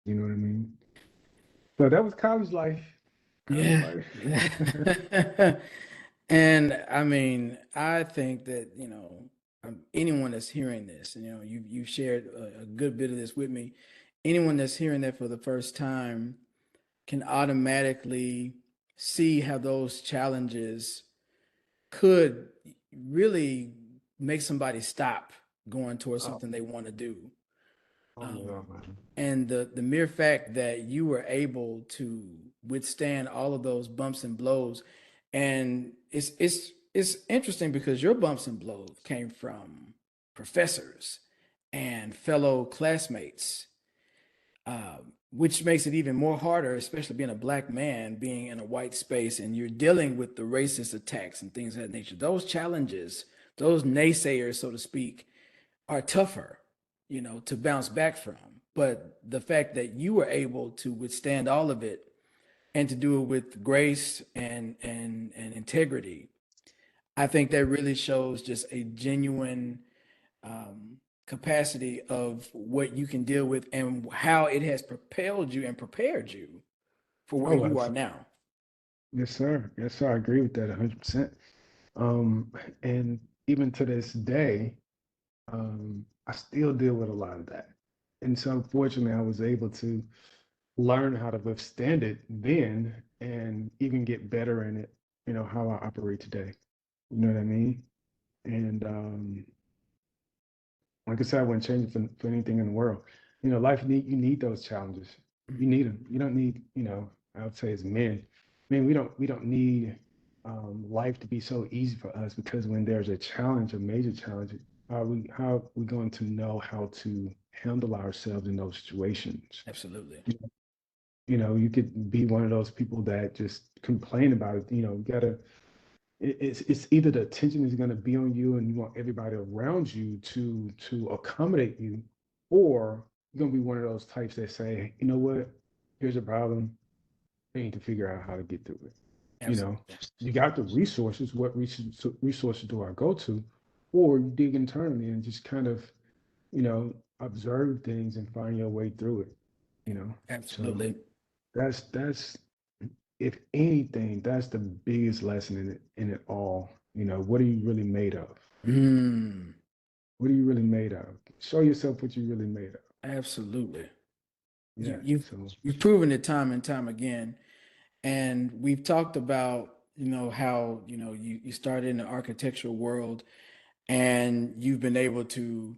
You know what I mean? So that was college life. College Yeah. life. Yeah. And I mean, I think that, anyone that's hearing this, and you've shared a good bit of this with me, anyone that's hearing that for the first time can automatically see how those challenges could really make somebody stop going towards Oh, something they want to do. oh yeah, Um, man. and the mere fact that you were able to withstand all of those bumps and blows, and it's interesting because your bumps and blows came from professors and fellow classmates, which makes it even more harder, especially being a black man, being in a white space, and you're dealing with the racist attacks and things of that nature. Those challenges, those naysayers, so to speak, are tougher, to bounce back from. But the fact that you were able to withstand all of it and to do it with grace and integrity, I think that really shows just a genuine um, capacity of what you can deal with and how it has propelled you and prepared you for where Oh, you are absolutely. now. Yes, sir. Yes, sir. I agree with that 100%. Um, and even to this day, I still deal with a lot of that. And so fortunately, I was able to learn how to withstand it then and even get better in it, how I operate today. You know what I mean? And like I said, I wouldn't change it for anything in the world. Life you need those challenges. You need them. You don't need, I would say as men, man, we don't need life to be so easy for us because when there's a challenge, a major challenge, how are we going to know how to handle ourselves in those situations? Absolutely. You could be one of those people that just complain about it. You gotta it's either the attention is going to be on you and you want everybody around you to accommodate you, or you're going to be one of those types that say, you know what, here's a problem, I need to figure out how to get through it. you know Absolutely. you got the resources, what resources do I go to? Or you dig internally and just kind of observe things and find your way through it. So Absolutely. that's if anything, that's the biggest lesson in it all. What are you really made of? Mm, What are you really made of? Show yourself what you're really made of. absolutely. You, Yeah. you've So you've proven it time and time again. And we've talked about, how, you started in the architectural world and you've been able to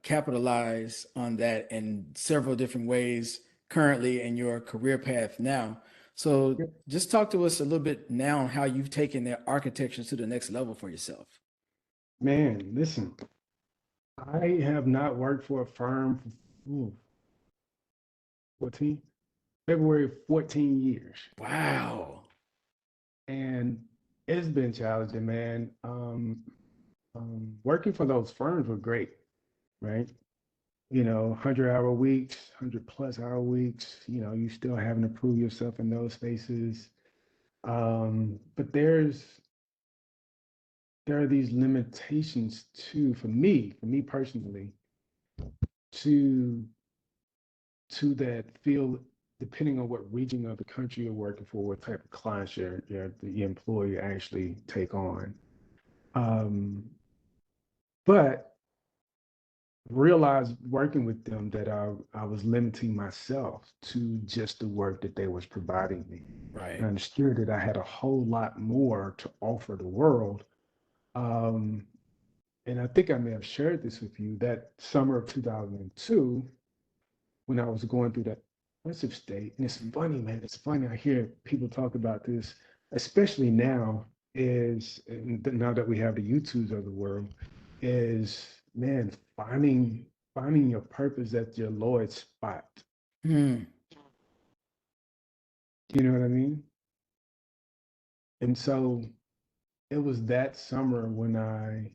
capitalize on that in several different ways currently in your career path now. So yeah, just talk to us a little bit now on how you've taken that architecture to the next level for yourself. man, listen, I have not worked for a firm for 14, February 14 years. Wow. And it's been challenging, man. Working for those firms were great, right? 100-hour weeks, 100+ hour weeks, you still having to prove yourself in those spaces. But there are these limitations too, for me personally, to that field, depending on what region of the country you're working for, what type of clients the employee actually take on. Um, but realized working with them that I was limiting myself to just the work that they was providing me. I Right. understood that I had a whole lot more to offer the world. Um, and I think I may have shared this with you that summer of 2002 when I was going through that depressive state. And it's funny, man. It's funny. I hear people talk about this, especially now, now that we have the YouTubes of the world, is man, finding your purpose at your lowest spot. Hmm. You know what I mean? And so it was that summer when I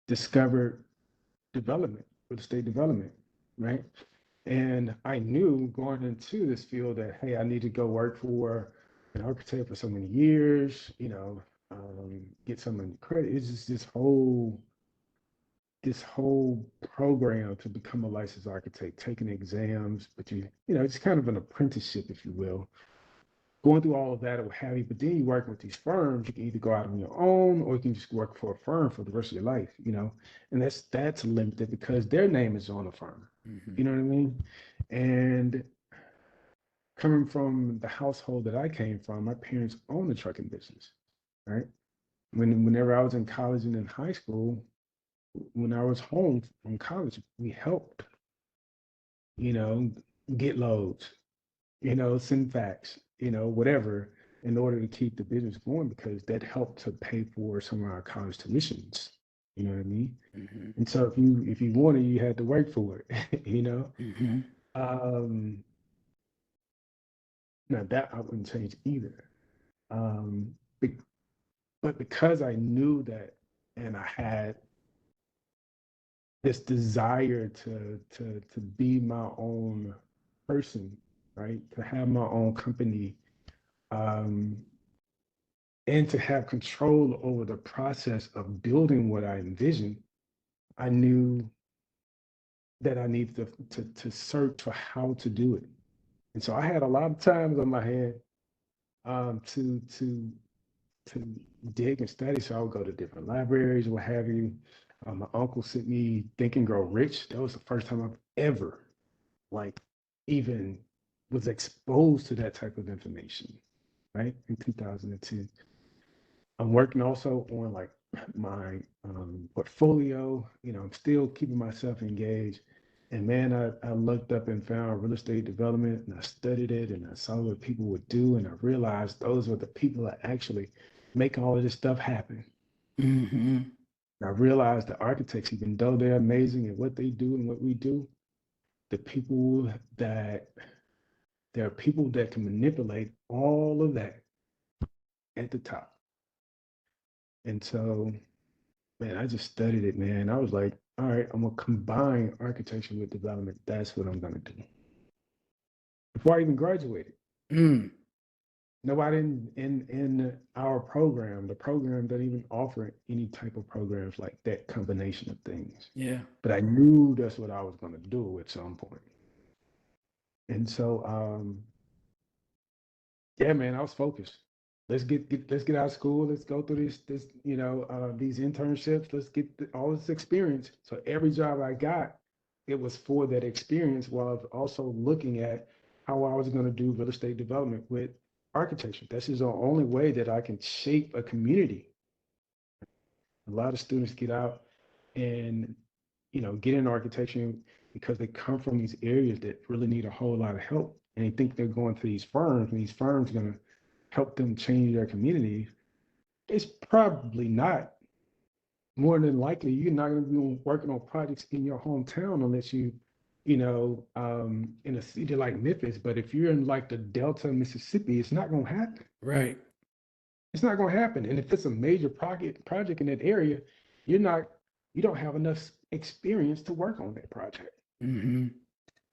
discovered development, real estate development, right? And I knew going into this field that, hey, I need to go work for an architect for so many years, get some of the credit. It's just this whole program to become a licensed architect, taking exams, but it's kind of an apprenticeship, if you will, going through all of that or what have you. But then you work with these firms, you can either go out on your own or you can just work for a firm for the rest of your life, you know. And that's limited because their name is on the firm. Mm-hmm. You know what I mean? And coming from the household that I came from, my parents owned the trucking business, right? Whenever I was in college and in high school, when I was home from college, we helped, you know, get loads, you know, send facts, you know, whatever, in order to keep the business going because that helped to pay for some of our college tuitions. You know what I mean? Mm-hmm. And so if you wanted, you had to work for it, you know. Mm-hmm. Um, Now that I wouldn't change either. Um, be- but because I knew that, and I had this desire to be my own person, right? To have my own company, um, and to have control over the process of building what I envisioned, I knew that I needed to search for how to do it. And so I had a lot of times on my hand to dig and study. So I would go to different libraries, what have you. My uncle sent me Think and Grow Rich. That was the first time I've ever like even was exposed to that type of information, right? In 2010. I'm working also on like my portfolio. You know, I'm still keeping myself engaged. And man, I looked up and found real estate development and I studied it and I saw what people would do. And I realized those were the people that actually make all of this stuff happen. Mm-hmm. And I realized that architects, even though they're amazing at what they do and what we do, the people that there are people that can manipulate all of that at the top. And so man, I just studied it, man. I was like, all right, I'm gonna combine architecture with development. That's what I'm gonna do. Before I even graduated, Mm. nobody in our program, the program doesn't even offer any type of programs like that combination of things. Yeah. But I knew that's what I was gonna do at some point. And so yeah, man, I was focused. Let's get out of school. Let's go through this these internships. Let's get all this experience. So every job I got, it was for that experience while I was also looking at how I was going to do real estate development with architecture. This is the only way that I can shape a community. A lot of students get out and get in architecture because they come from these areas that really need a whole lot of help. And they think they're going to these firms, and these firms are going to help them change their communities. It's probably not. More than likely, you're not going to be working on projects in your hometown unless in a city like Memphis. But if you're in like the Delta, Mississippi, it's not going to happen. Right. It's not going to happen. And if it's a major project in that area, you're not, you don't have enough experience to work on that project. Mm-hmm.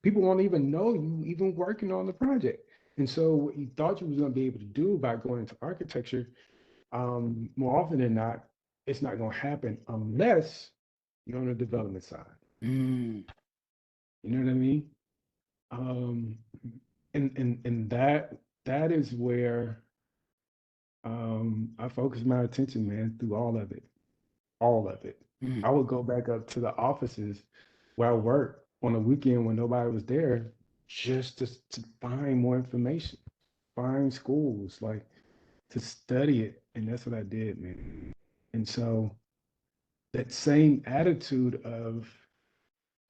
People won't even know you even working on the project. And so what you thought you was going to be able to do by going into architecture, more often than not, it's not going to happen unless you're on the development side. Mm. You know what I mean? Um, and that is where I focus my attention, man, through all of it, all of it. Mm. I would go back up to the offices where I worked on a weekend when nobody was there, just to find more information, find schools, like to study it, and that's what I did, man. And so that same attitude of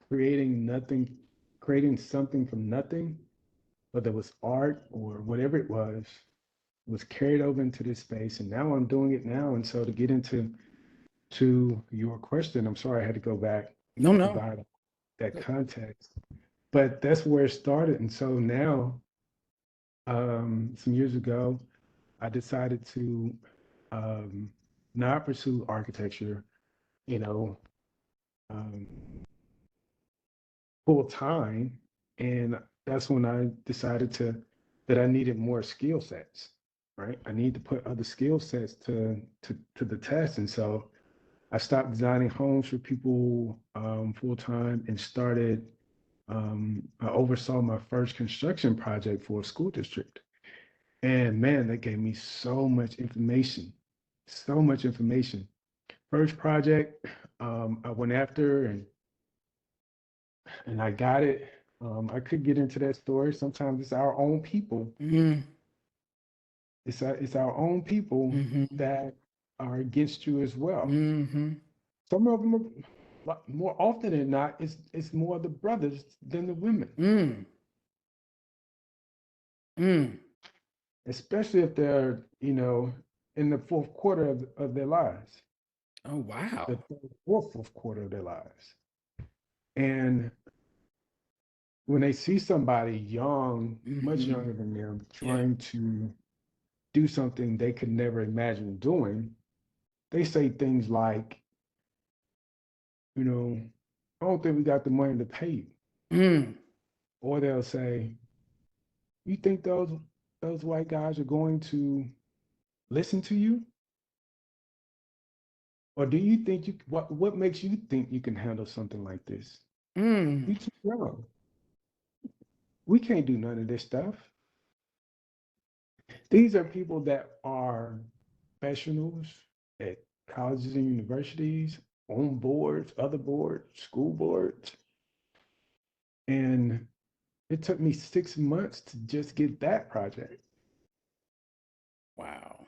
creating nothing, creating something from nothing, whether it was art or whatever it was carried over into this space. And now I'm doing it now. And so to get into your question, I'm sorry I had to go back No, and no. provide that context. But that's where it started. And so now, some years ago, I decided to um, not pursue architecture, you know, um, full time. And that's when I decided that I needed more skill sets, right? I need to put other skill sets to the test. And so I stopped designing homes for people full time and started. I oversaw my first construction project for a school district, And man, that gave me so much information, so much information. First project, I went after and I got it. I could get into that story. Sometimes it's our own people. Mm, It's our own people mm-hmm. that are against you as well. Mm-hmm. Some of them are more often than not, it's more the brothers than the women, Mm, mm. especially if they're, in the fourth quarter of their lives, Oh, the wow. third or fourth quarter of their lives. And when they see somebody young, much Mm-hmm. younger than them, Yeah. trying to do something they could never imagine doing, they say things like, you know, I don't think we got the money to pay you. Mm, Or they'll say, you think those white guys are going to listen to you? Or do you think what makes you think you can handle something like this? mm. You too young. We can't do none of this stuff. These are people that are professionals at colleges and universities, on boards, other boards, school boards. And it took me 6 months to just get that project. Wow.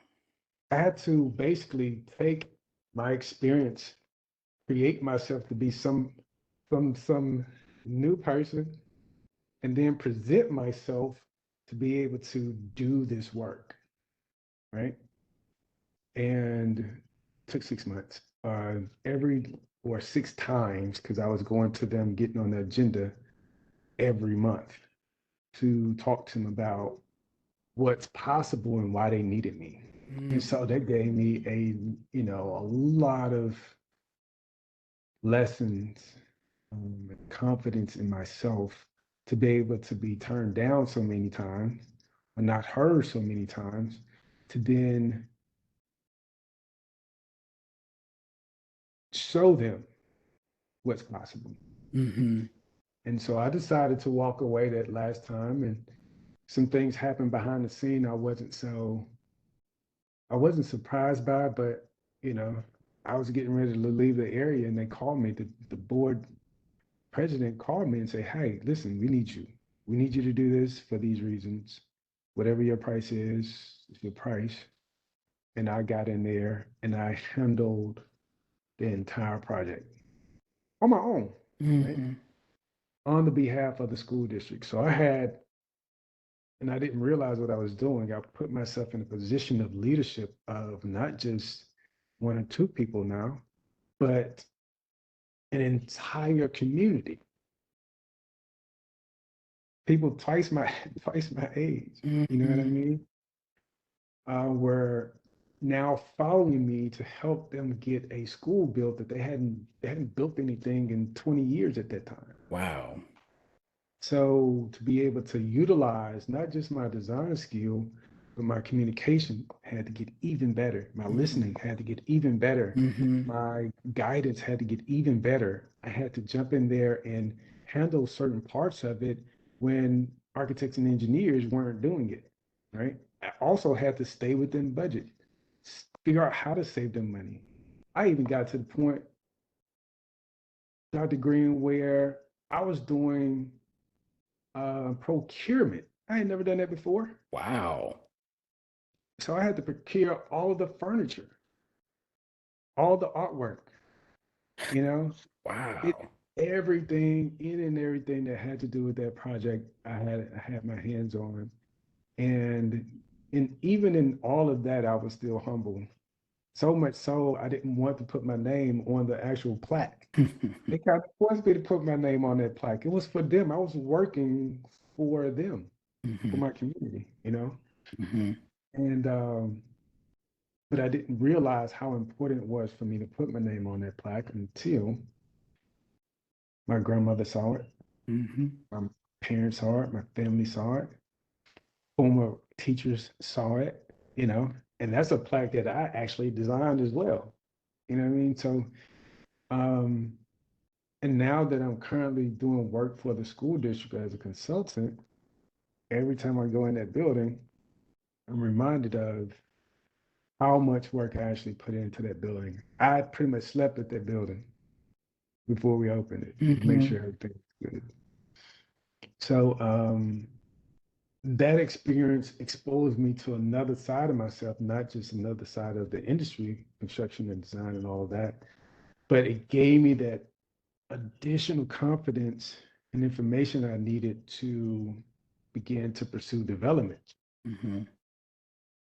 I had to basically take my experience, create myself to be some new person, and then present myself to be able to do this work, right? And it took 6 months. Every or six times because I was going to them, getting on the agenda every month to talk to them about what's possible and why they needed me. And Mm, so that gave me a lot of lessons, confidence in myself to be able to be turned down so many times or not heard so many times to then show them what's possible. mm-hmm. And so I decided to walk away that last time, and some things happened behind the scene I wasn't surprised by, but you know, I was getting ready to leave the area and they called me, the board president called me and said, hey, listen, we need you. We need you to do this for these reasons. Whatever your price is your price. And I got in there and I handled the entire project on my own, right? Mm-hmm. On the behalf of the school district. So I had, and I didn't realize what I was doing. I put myself in a position of leadership of not just one or two people now, but an entire community. People twice my age. You know what I Mm-hmm. mean? Were now following me to help them get a school built that they hadn't built anything in 20 years at that time. Wow. So to be able to utilize not just my design skill, but my communication had to get even better. My Mm-hmm. listening had to get even better. Mm-hmm. My guidance had to get even better. I had to jump in there and handle certain parts of it when architects and engineers weren't doing it, right? I also had to stay within budget, figure out how to save them money. I even got to the point, Dr. Green, where I was doing procurement. I had never done that before. Wow. So I had to procure all of the furniture, all the artwork, you know, it Wow. everything in and everything that had to do with that project, I had my hands on. And even in all of that, I was still humble. So much so I didn't want to put my name on the actual plaque. They kind of forced me to put my name on that plaque. It was for them. I was working for them, for Mm-hmm. my community, you know? Mm-hmm. And but I didn't realize how important it was for me to put my name on that plaque until my grandmother saw it, Mm-hmm. my parents saw it, my family saw it, former teachers saw it, and that's a plaque that I actually designed as well. You know what I mean? So, um, and now that I'm currently doing work for the school district as a consultant, every time I go in that building, I'm reminded of how much work I actually put into that building. I pretty much slept at that building before we opened it to make Mm-hmm. sure everything was good. So that experience exposed me to another side of myself, not just another side of the industry, construction and design and all of that, but it gave me that additional confidence and information I needed to begin to pursue development. Mm-hmm.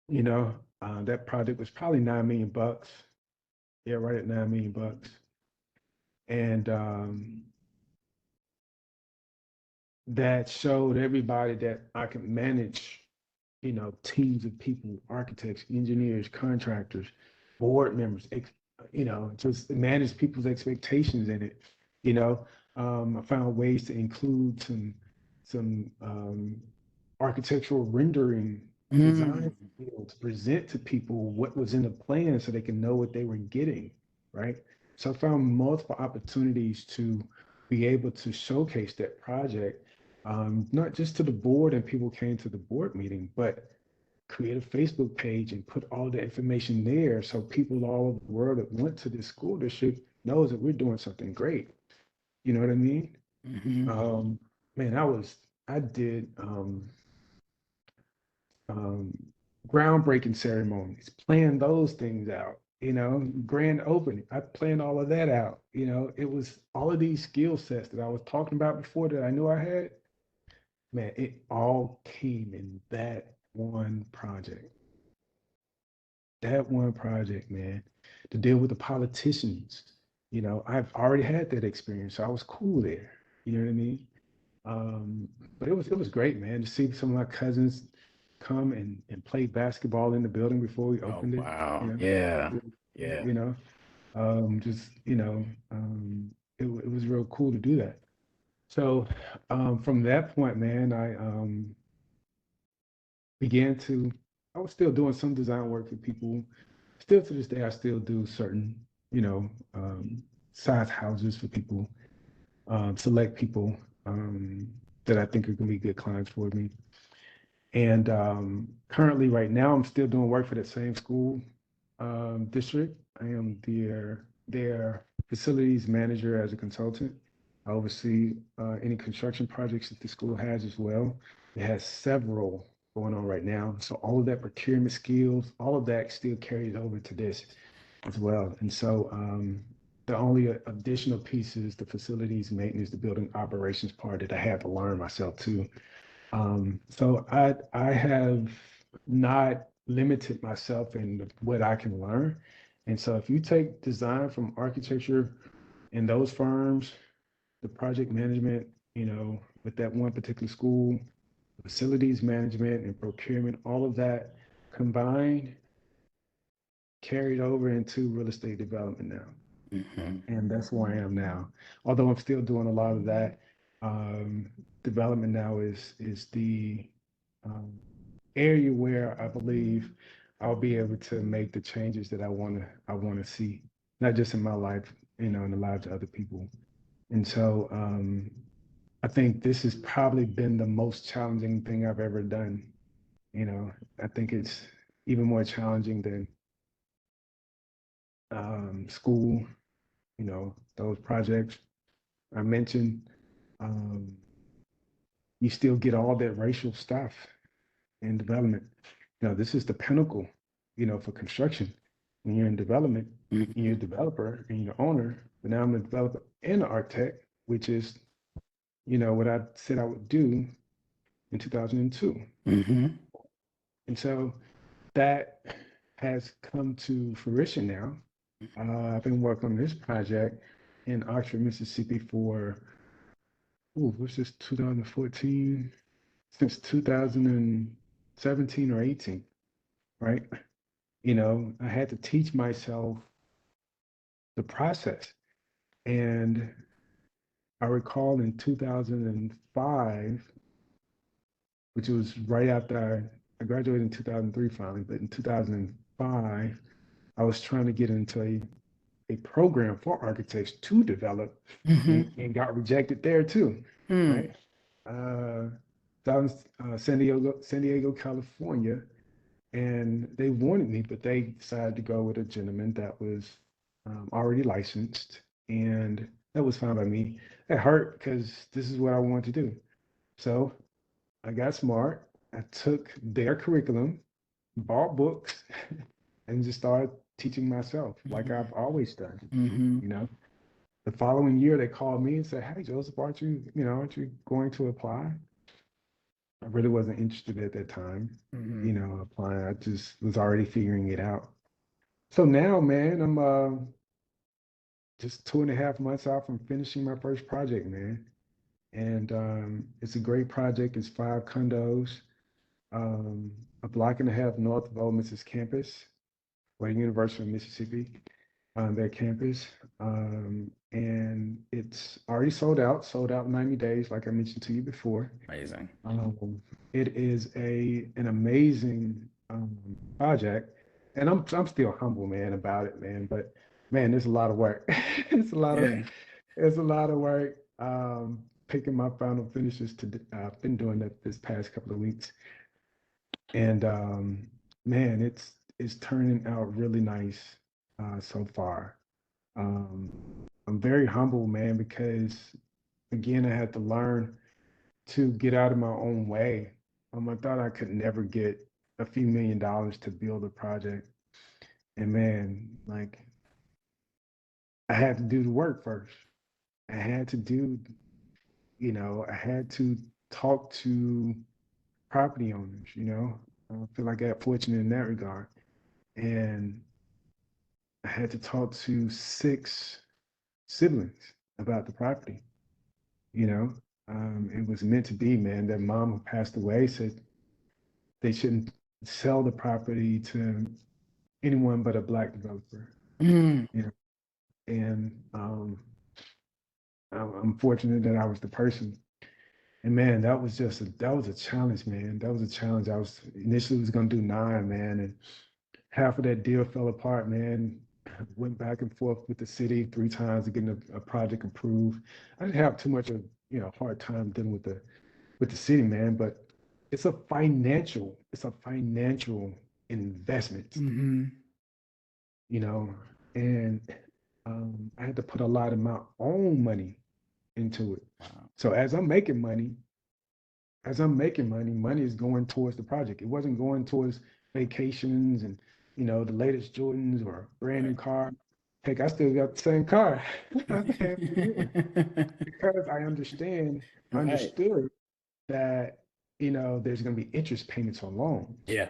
You know, that project was probably 9 million bucks. Yeah, right at 9 million bucks. And that showed everybody that I could manage, teams of people, architects, engineers, contractors, board members, just manage people's expectations in it. You know, I found ways to include some architectural rendering design Mm-hmm. to present to people what was in the plan so they can know what they were getting, right? So I found multiple opportunities to be able to showcase that project, not just to the board and people came to the board meeting, but create a Facebook page and put all the information there so people all over the world that went to this school district knows that we're doing something great. You know what I mean? Mm-hmm. Um, man, I did um, groundbreaking ceremonies, plan those things out, grand opening. I planned all of that out. It was all of these skill sets that I was talking about before that I knew I had. Man, it all came in that one project, man, to deal with the politicians. I've already had that experience, so I was cool there. You know what I mean? But it was great, man, to see some of my cousins come and play basketball in the building before we Oh, opened it. You wow. know, Yeah. It- Yeah. you know, just it was real cool to do that. So from that point, man, I began to. I was still doing some design work for people. Still to this day, I still do certain, you know, um, size houses for people, select people that I think are going to be good clients for me. And currently, right now, I'm still doing work for that same school district. I am their facilities manager as a consultant. I oversee any construction projects that the school has as well. It has several going on right now. So all of that procurement skills, all of that still carries over to this as well. And so the only additional piece is the facilities maintenance, the building operations part that I had to learn myself too. So I have not limited myself in what I can learn. And so if you take design from architecture in those firms, the project management, with that one particular school, facilities management and procurement, all of that combined carried over into real estate development now. Mm-hmm. And that's where I am now. Although I'm still doing a lot of that, um, development now is the um, area where I believe I'll be able to make the changes that I want to see, not just in my life, in the lives of other people. And so I think this has probably been the most challenging thing I've ever done. I think it's even more challenging than school, those projects I mentioned. Um, you still get all that racial stuff in development. This is the pinnacle, for construction. When you're in development, and you're a developer and you're the owner, but now I'm a developer and an architect, which is, what I said I would do in 2002. Mm-hmm. And so that has come to fruition now. I've been working on this project in Oxford, Mississippi for, what's this, 2014? Since 2017 or 18, right? I had to teach myself the process. And I recall in 2005, which was right after I graduated in 2003 finally, but in 2005, I was trying to get into a program for architects to develop Mm-hmm. and got rejected there too, Mm. right? So I was San Diego, California. and they wanted me, but they decided to go with a gentleman that was already licensed, and that was fine by me. It hurt because this is what I wanted to do. So I got smart. I took their curriculum, bought books, and just started teaching myself like I've always done. Mm-hmm. You know, the following year they called me and said, "Hey, Joseph, aren't you going to apply?" I really wasn't interested at that time, Mm-hmm. applying. I just was already figuring it out. So now, man, I'm just 2.5 months out from finishing my first project, man. And it's a great project. It's 5 condos, um, a block and a half north of Ole Miss's campus, or University of Mississippi, on their campus. And it's already sold out in 90 days, like I mentioned to you before. Amazing. Um, it is an amazing project, and I'm still humble, man, about it, man. But man, there's a lot of work. it's a lot of Yeah. it's a lot of work. Picking my final finishes to I've been doing that this past couple of weeks, and man, it's turning out really nice so far. Um, I'm very humble, man, because again, I had to learn to get out of my own way. I thought I could never get a few $1 million to build a project. And man, like I had to do the work first. I had to do, I had to talk to property owners, I feel like I got fortunate in that regard. And I had to talk to 6 siblings about the property, you know. It was meant to be, man. Their mom who passed away said they shouldn't sell the property to anyone but a black developer. Mm. You know, and I'm fortunate that I was the person. And man, that was a challenge, man. That was a challenge. I was initially was gonna do 9, man, and half of that deal fell apart, man. Went back and forth with the city 3 times to get a project approved. I didn't have too much of hard time dealing with the city, man, but it's a financial investment, Mm-hmm. you know, and I had to put a lot of my own money into it. Wow. So money is going towards the project. It wasn't going towards vacations and the latest Jordans or brand new Right. car. Heck, I still got the same car. I have because Right. understood that there's going to be interest payments on loans. Yeah.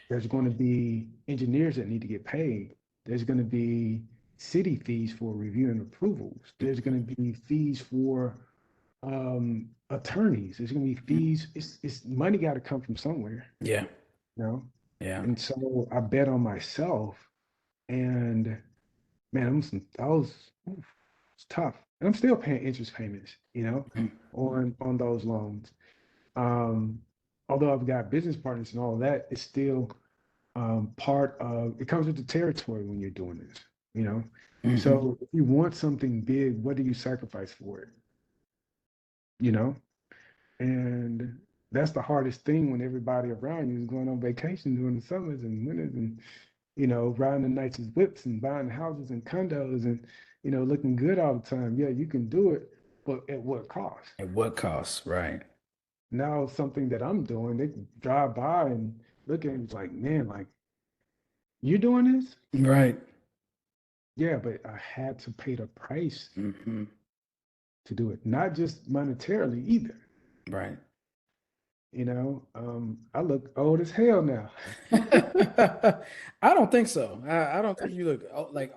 There's going to be engineers that need to get paid. There's going to be city fees for review and approvals. There's going to be fees for attorneys. There's going to be Mhm. fees. It's money got to come from somewhere, Yeah. you know. Yeah. And so I bet on myself, and man, I was oof, it's tough, and I'm still paying interest payments, Mhm. on those loans. Um, Although I've got business partners and all of that, it's still part of it comes with the territory when you're doing this, you know. Mhm. So if you want something big, what do you sacrifice for it? You know, and that's the hardest thing when everybody around you is going on vacation during the summers and winters and riding the nicest whips and buying houses and condos and looking good all the time. Yeah, you can do it, but at what cost? At what cost? Right. Now something that I'm doing, they drive by and look at it like, man, like you doing this? Right. Yeah, but I had to pay the price Hmm. to do it, not just monetarily either. Right. I look old as hell now. I don't think so. I don't think you look like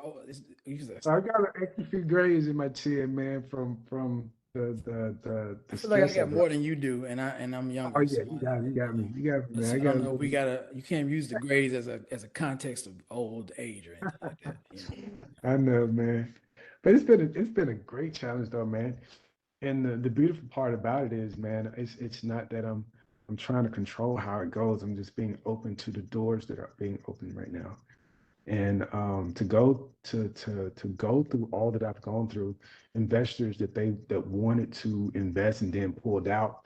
you said. I got an extra few grays in my chin, man, from I the feel like I stress got of it. more than you do, and I'm Oh younger, yeah, so you got me, man. I so I got don't a know if we little. gotta. You can't use the grades as a context of old age or anything like that. I know, man. But it's been a great challenge though, man. And the beautiful part about it is, man, it's not that I'm trying to control how it goes. I'm just being open to the doors that are being opened right now. And to go through all that I've gone through, investors that wanted to invest and then pulled out,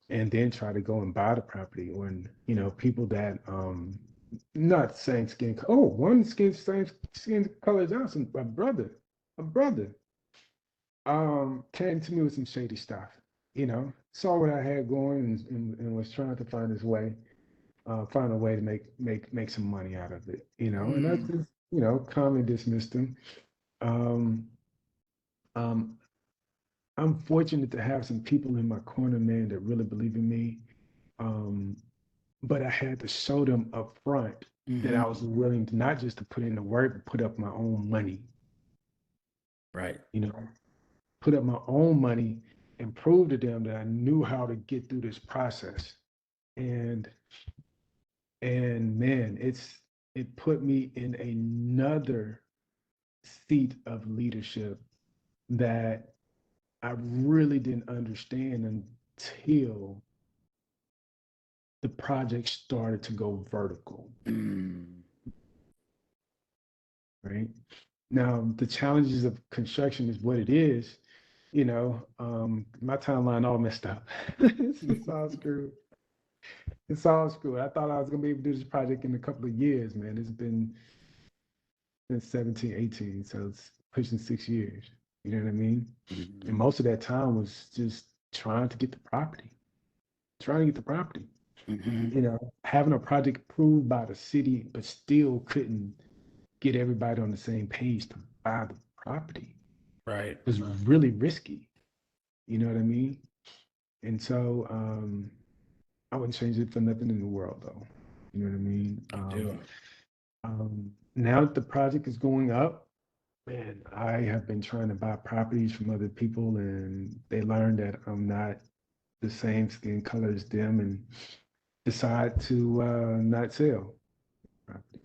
and then try to go and buy the property, or people that not same skin. Oh, one same skin color as us, a brother, came to me with some shady stuff. Saw what I had going and was trying to find his way, find a way to make some money out of it. And I Mm, just calmly dismissed him. Um, um, I'm fortunate to have some people in my corner, man, that really believe in me. Um, but I had to show them up front that I hmm. was willing to not just to put in the work, but put up my own money, Right. you know, put up my own money and prove to them that I knew how to get through this process. And man, it put me in another seat of leadership that I really didn't understand until the project started to go vertical, Mm, right? Now, the challenges of construction is what it is. My timeline all messed up. It's all screwed. It's all screwed. I thought I was gonna be able to do this project in a couple of years, man. It's been since 17, 18, so it's pushing 6 years. You know what I mean? And mhm, most of that time was just trying to get the property, trying to get the property. mhm. Having a project approved by the city, but still couldn't get everybody on the same page to buy the property. Right. It was really risky. You know what I mean? And so I wouldn't change it for nothing in the world, though. You know what I mean? You do. Now that the project is going up, man, I have been trying to buy properties from other people, and they learn that I'm not the same skin color as them, and decide to not sell property.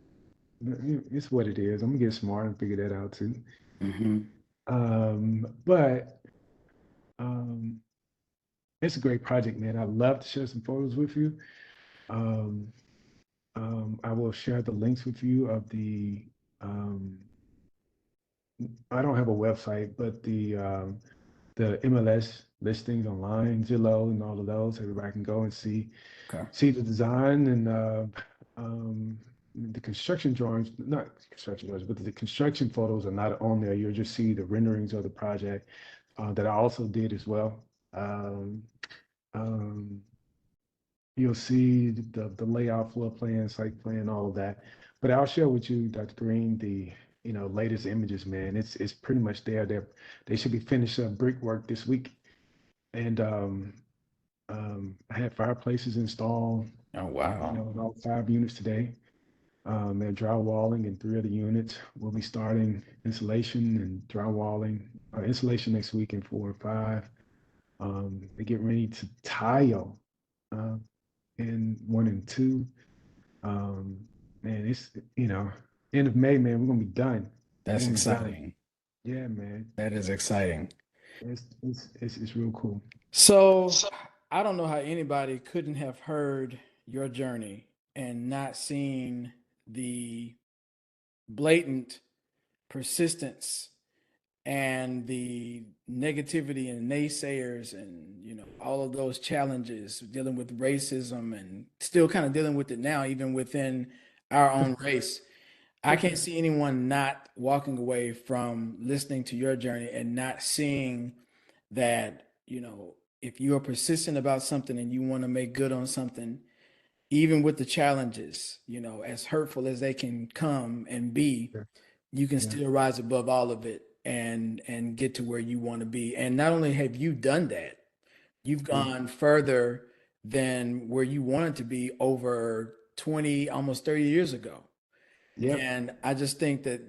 It's what it is. I'm gonna get smart and figure that out too. Hmm. But um, it's a great project, man. I'd love to share some photos with you. Um, I will share the links with you of um, I don't have a website, but the MLS listings online, Zillow, and all of those. Everybody can go and Okay. see the design and um, the construction drawings, not construction drawings, but the construction photos are not on there. You'll just see the renderings of the project that I also did as well. Um, um, you'll see the layout, floor plan, site plan, all of that. But I'll share with you, Dr. Green, the latest images, man. It's pretty much there. They should be finished up brickwork this week, and I had fireplaces installed, Oh, wow. about 5 units today. They're drywalling in 3 of the units. We'll be starting insulation and drywalling, insulation next week in 4 and 5. They get ready to tile uh, in 1 and 2. Um, Man, it's end of May, man. We're gonna be done. We're That's gonna be done. exciting. Yeah, man. That is exciting. It's real cool. So I don't know how anybody couldn't have heard your journey and not seen the blatant persistence and the negativity and naysayers and all of those challenges dealing with racism and still kind of dealing with it now even within our own race. I can't see anyone not walking away from listening to your journey and not seeing that, if you are persistent about something and you want to make good on something, even with the challenges, as hurtful as they can come and be, Yeah, you can yeah, still rise above all of it and get to where you want to be. And not only have you done that, you've yeah. gone further than where you wanted to be over 20, almost 30 years ago. Yep. And I just think that,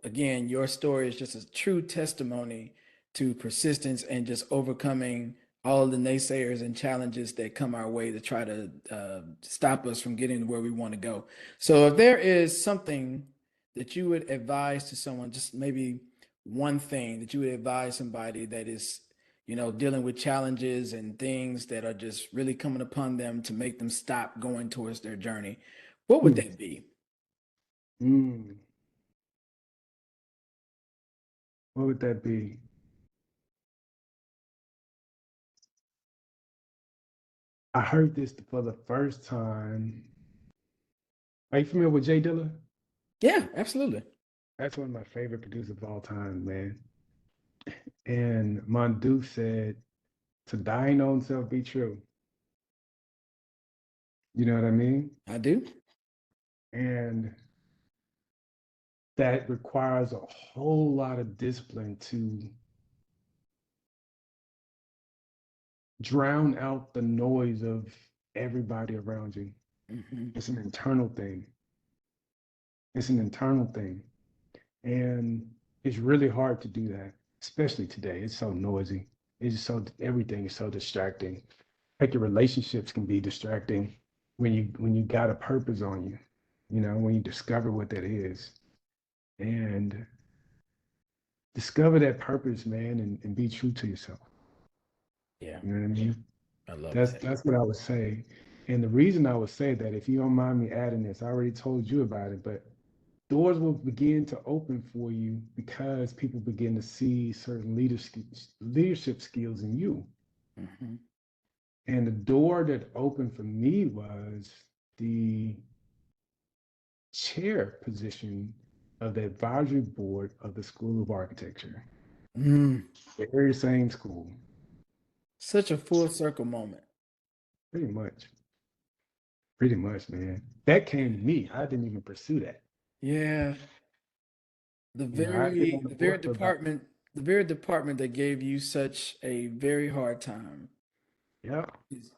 again, your story is just a true testimony to persistence and just overcoming all of the naysayers and challenges that come our way to try to stop us from getting to where we want to go. So, if there is something that you would advise to someone, just maybe one thing that you would advise somebody that is, dealing with challenges and things that are just really coming upon them to make them stop going towards their journey, what would Hmm. that be? Mm. What would that be? I heard this for the first time Are you familiar with Jay Dilla? Yeah, absolutely. That's one of my favorite producers of all time, man. And Mondu said, "To thine own self be true." You know what I mean? I do. And that requires a whole lot of discipline to drown out the noise of everybody around you. Hmm. It's an internal thing. It's an internal thing. And it's really hard to do that, especially today. It's so noisy. It's so everything is so distracting. Like your relationships can be distracting when you got a purpose on you, when you discover what that is. And discover that purpose, man, and be true to yourself. Yeah, You know what I mean? I love That's that. that's what I would say. And the reason I would say that, if you don't mind me adding this, I already told you about it, but doors will begin to open for you because people begin to see certain leadership skills in you. Hmm. And the door that opened for me was the chair position of the advisory board of the School of Architecture, Mm, the very same school, such a full circle moment. pretty much. Pretty much, man. That came to me. I didn't even pursue that. Yeah, I've been on the the very board for about, department, the very department that gave you such a very hard time yeah.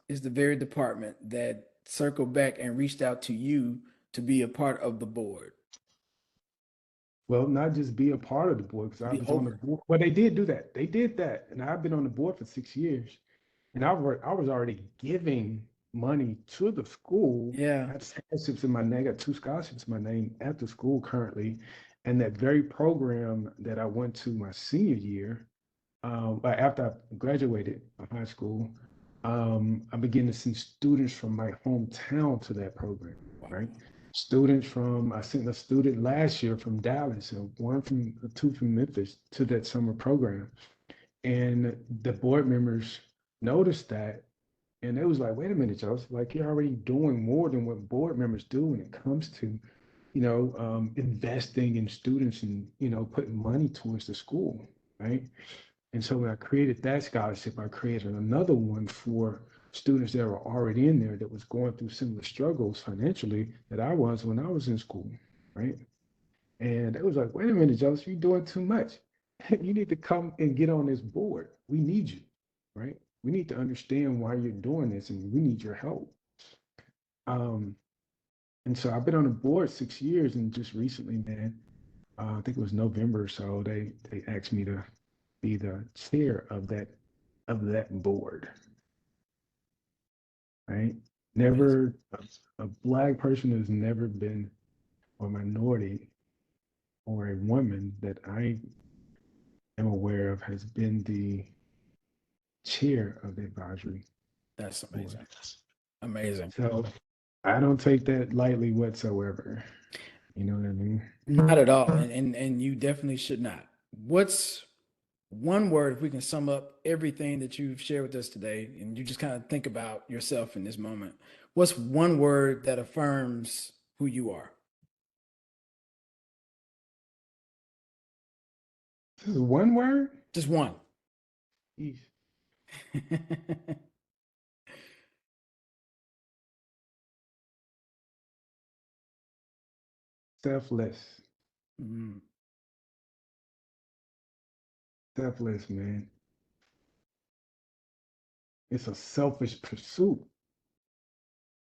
is the very department that circled back and reached out to you to be a part of the board, Well, not just be a part of the board, because to I be was on the over. board. Well, they did do that. They did that. And I've been on the board for 6 years. And I was already giving money to the school. Yeah. I had scholarships in my name. I got two scholarships in my name at the school currently. And that very program that I went to my senior year, after I graduated from high school, I began to send students from my hometown to that program, Wow. right? I sent a student last year from Dallas and two from Memphis to that summer program. And the board members noticed that, and it was like, wait a minute, Joseph, like you're already doing more than what board members do when it comes to, investing in students and, putting money towards the school, right? And so when I created that scholarship, I created another one for students that were already in there that was going through similar struggles financially that I was when I was in school, right? And it was like, wait a minute, Joseph, you're doing too much. You need to come and get on this board. We need you, right? We need to understand why you're doing this and we need your help. Um, and so I've been on the board 6 years, and just recently, man, I think it was November or so, they asked me to be the chair of that board, right? Amazing. Never a black person has never been, or minority, or a woman that I am aware of has been the chair of the advisory That's board. amazing. Amazing. So I don't take that lightly whatsoever. You know what I mean? Not at all. And you definitely should not. What's one word, if we can sum up everything that you've shared with us today, and you just kind of think about yourself in this moment, what's one word that affirms who you are? This is one word. Just one. Eesh. Selfless. Mm, Selfless, man. It's a selfish pursuit,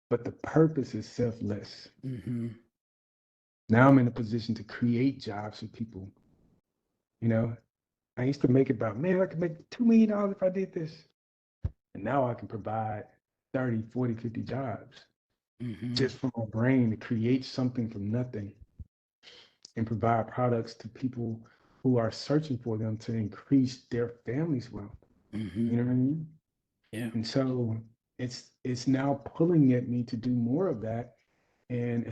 but the purpose is selfless. mhm, Now I'm in a position to create jobs for people. You know, I used to make it about, man, I could make $2 million if I did this. And now I can provide 30, 40, 50 jobs mhm, just from my brain to create something from nothing and provide products to people who are searching for them to increase their family's wealth. mhm. You know what I mean? Yeah, And so it's now pulling at me to do more of that. And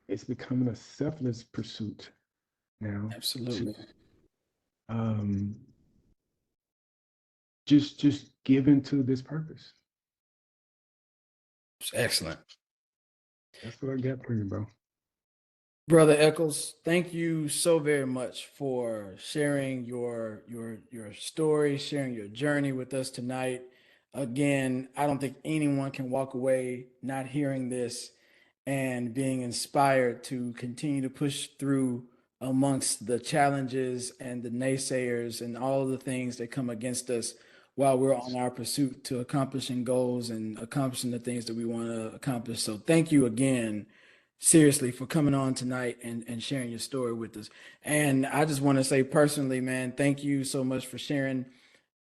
it's becoming a selfless pursuit now to absolutely. um just give into this purpose. It's excellent. That's what I got for you, bro. Brother Echols, thank you so very much for sharing your story, sharing your journey with us tonight. Again, I don't think anyone can walk away not hearing this and being inspired to continue to push through amongst the challenges and the naysayers and all of the things that come against us while we're on our pursuit to accomplishing goals and accomplishing the things that we want to accomplish. So thank you again, seriously, for coming on tonight and sharing your story with us. And I just want to say personally, man, thank you so much for sharing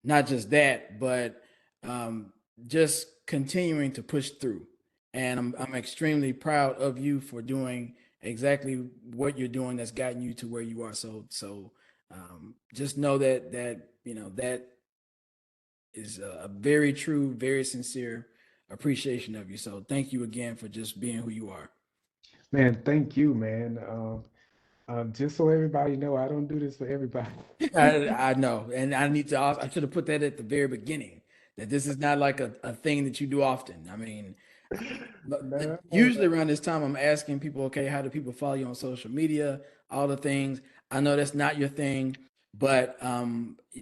not just that, but um, just continuing to push through. And I'm extremely proud of you for doing exactly what you're doing that's gotten you to where you are. So just know that you know that is a very true, very sincere appreciation of you. So thank you again for just being who you are. Man, thank you, man. Just so everybody know, I don't do this for everybody. I know, and I need to. I should have put that at the very beginning. That this is not like a thing that you do often. I mean, No, usually around this time, I'm asking people, okay, how do people follow you on social media? All the things. I know that's not your thing, but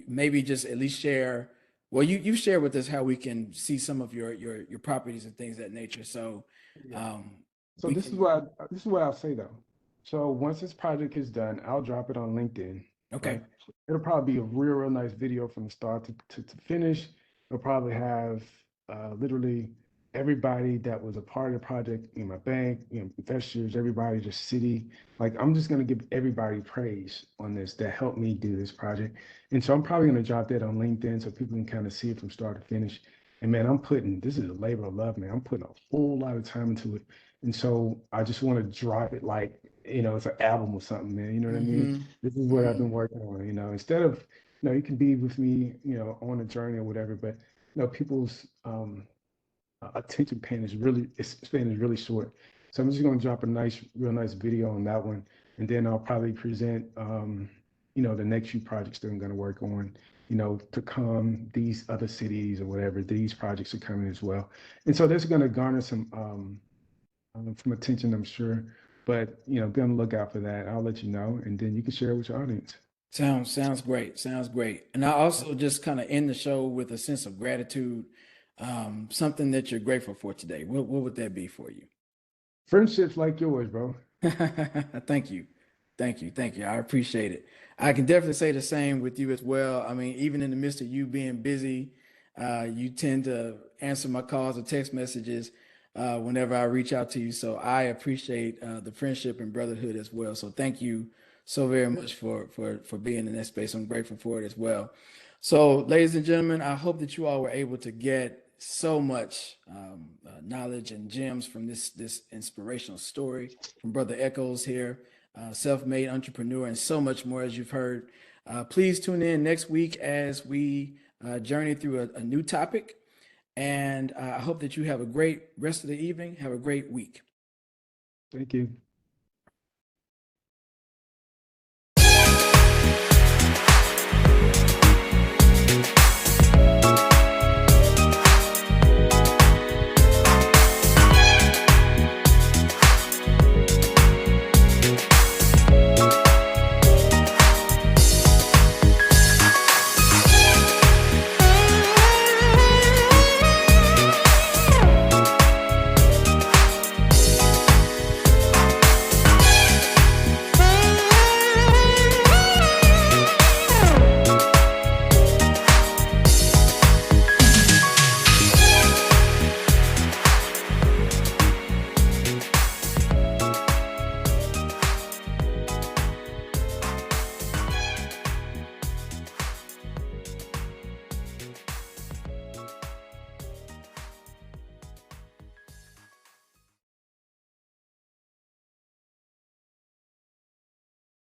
maybe just at least share. Well, you share with us how we can see some of your properties and things of that nature. So yeah. um, So we this is can. what I'll say though. So once this project is done, I'll drop it on LinkedIn, Okay. right? It'll probably be a real nice video from the start to finish. It'll probably have literally everybody that was a part of the project, my bank, investors, everybody, the city. Like I'm just gonna give everybody praise on this that helped me do this project. And so I'm probably gonna drop that on LinkedIn so people can kind of see it from start to finish. And man, this is a labor of love, man. I'm putting a whole lot of time into it. And so I just want to drop it like, it's an album or something, man. You know what I mean? Hmm. This is what I've Hmm. been working on, instead of, you can be with me, on a journey or whatever, but, people's attention span is really short. So I'm just going to drop a real nice video on that one. And then I'll probably present, the next few projects that I'm going to work on, to come, these other cities or whatever, these projects are coming as well. And so that's going to garner some attention, I'm sure. But be on the lookout for that. I'll let you know, and then you can share it with your audience. Sounds great. Sounds great. And I also just kind of end the show with a sense of gratitude, something that you're grateful for today. What would that be for you? Friendships like yours, bro. Thank you. Thank you. Thank you. I appreciate it. I can definitely say the same with you as well. I mean, even in the midst of you being busy, you tend to answer my calls or text messages whenever I reach out to you. So I appreciate the friendship and brotherhood as well. So thank you so very much for being in that space. I'm grateful for it as well. So, ladies and gentlemen, I hope that you all were able to get so much knowledge and gems from this inspirational story from Brother Echols here, self-made entrepreneur, and so much more as you've heard. Please tune in next week as we journey through a new topic. And I hope that you have a great rest of the evening. Have a great week. Thank you.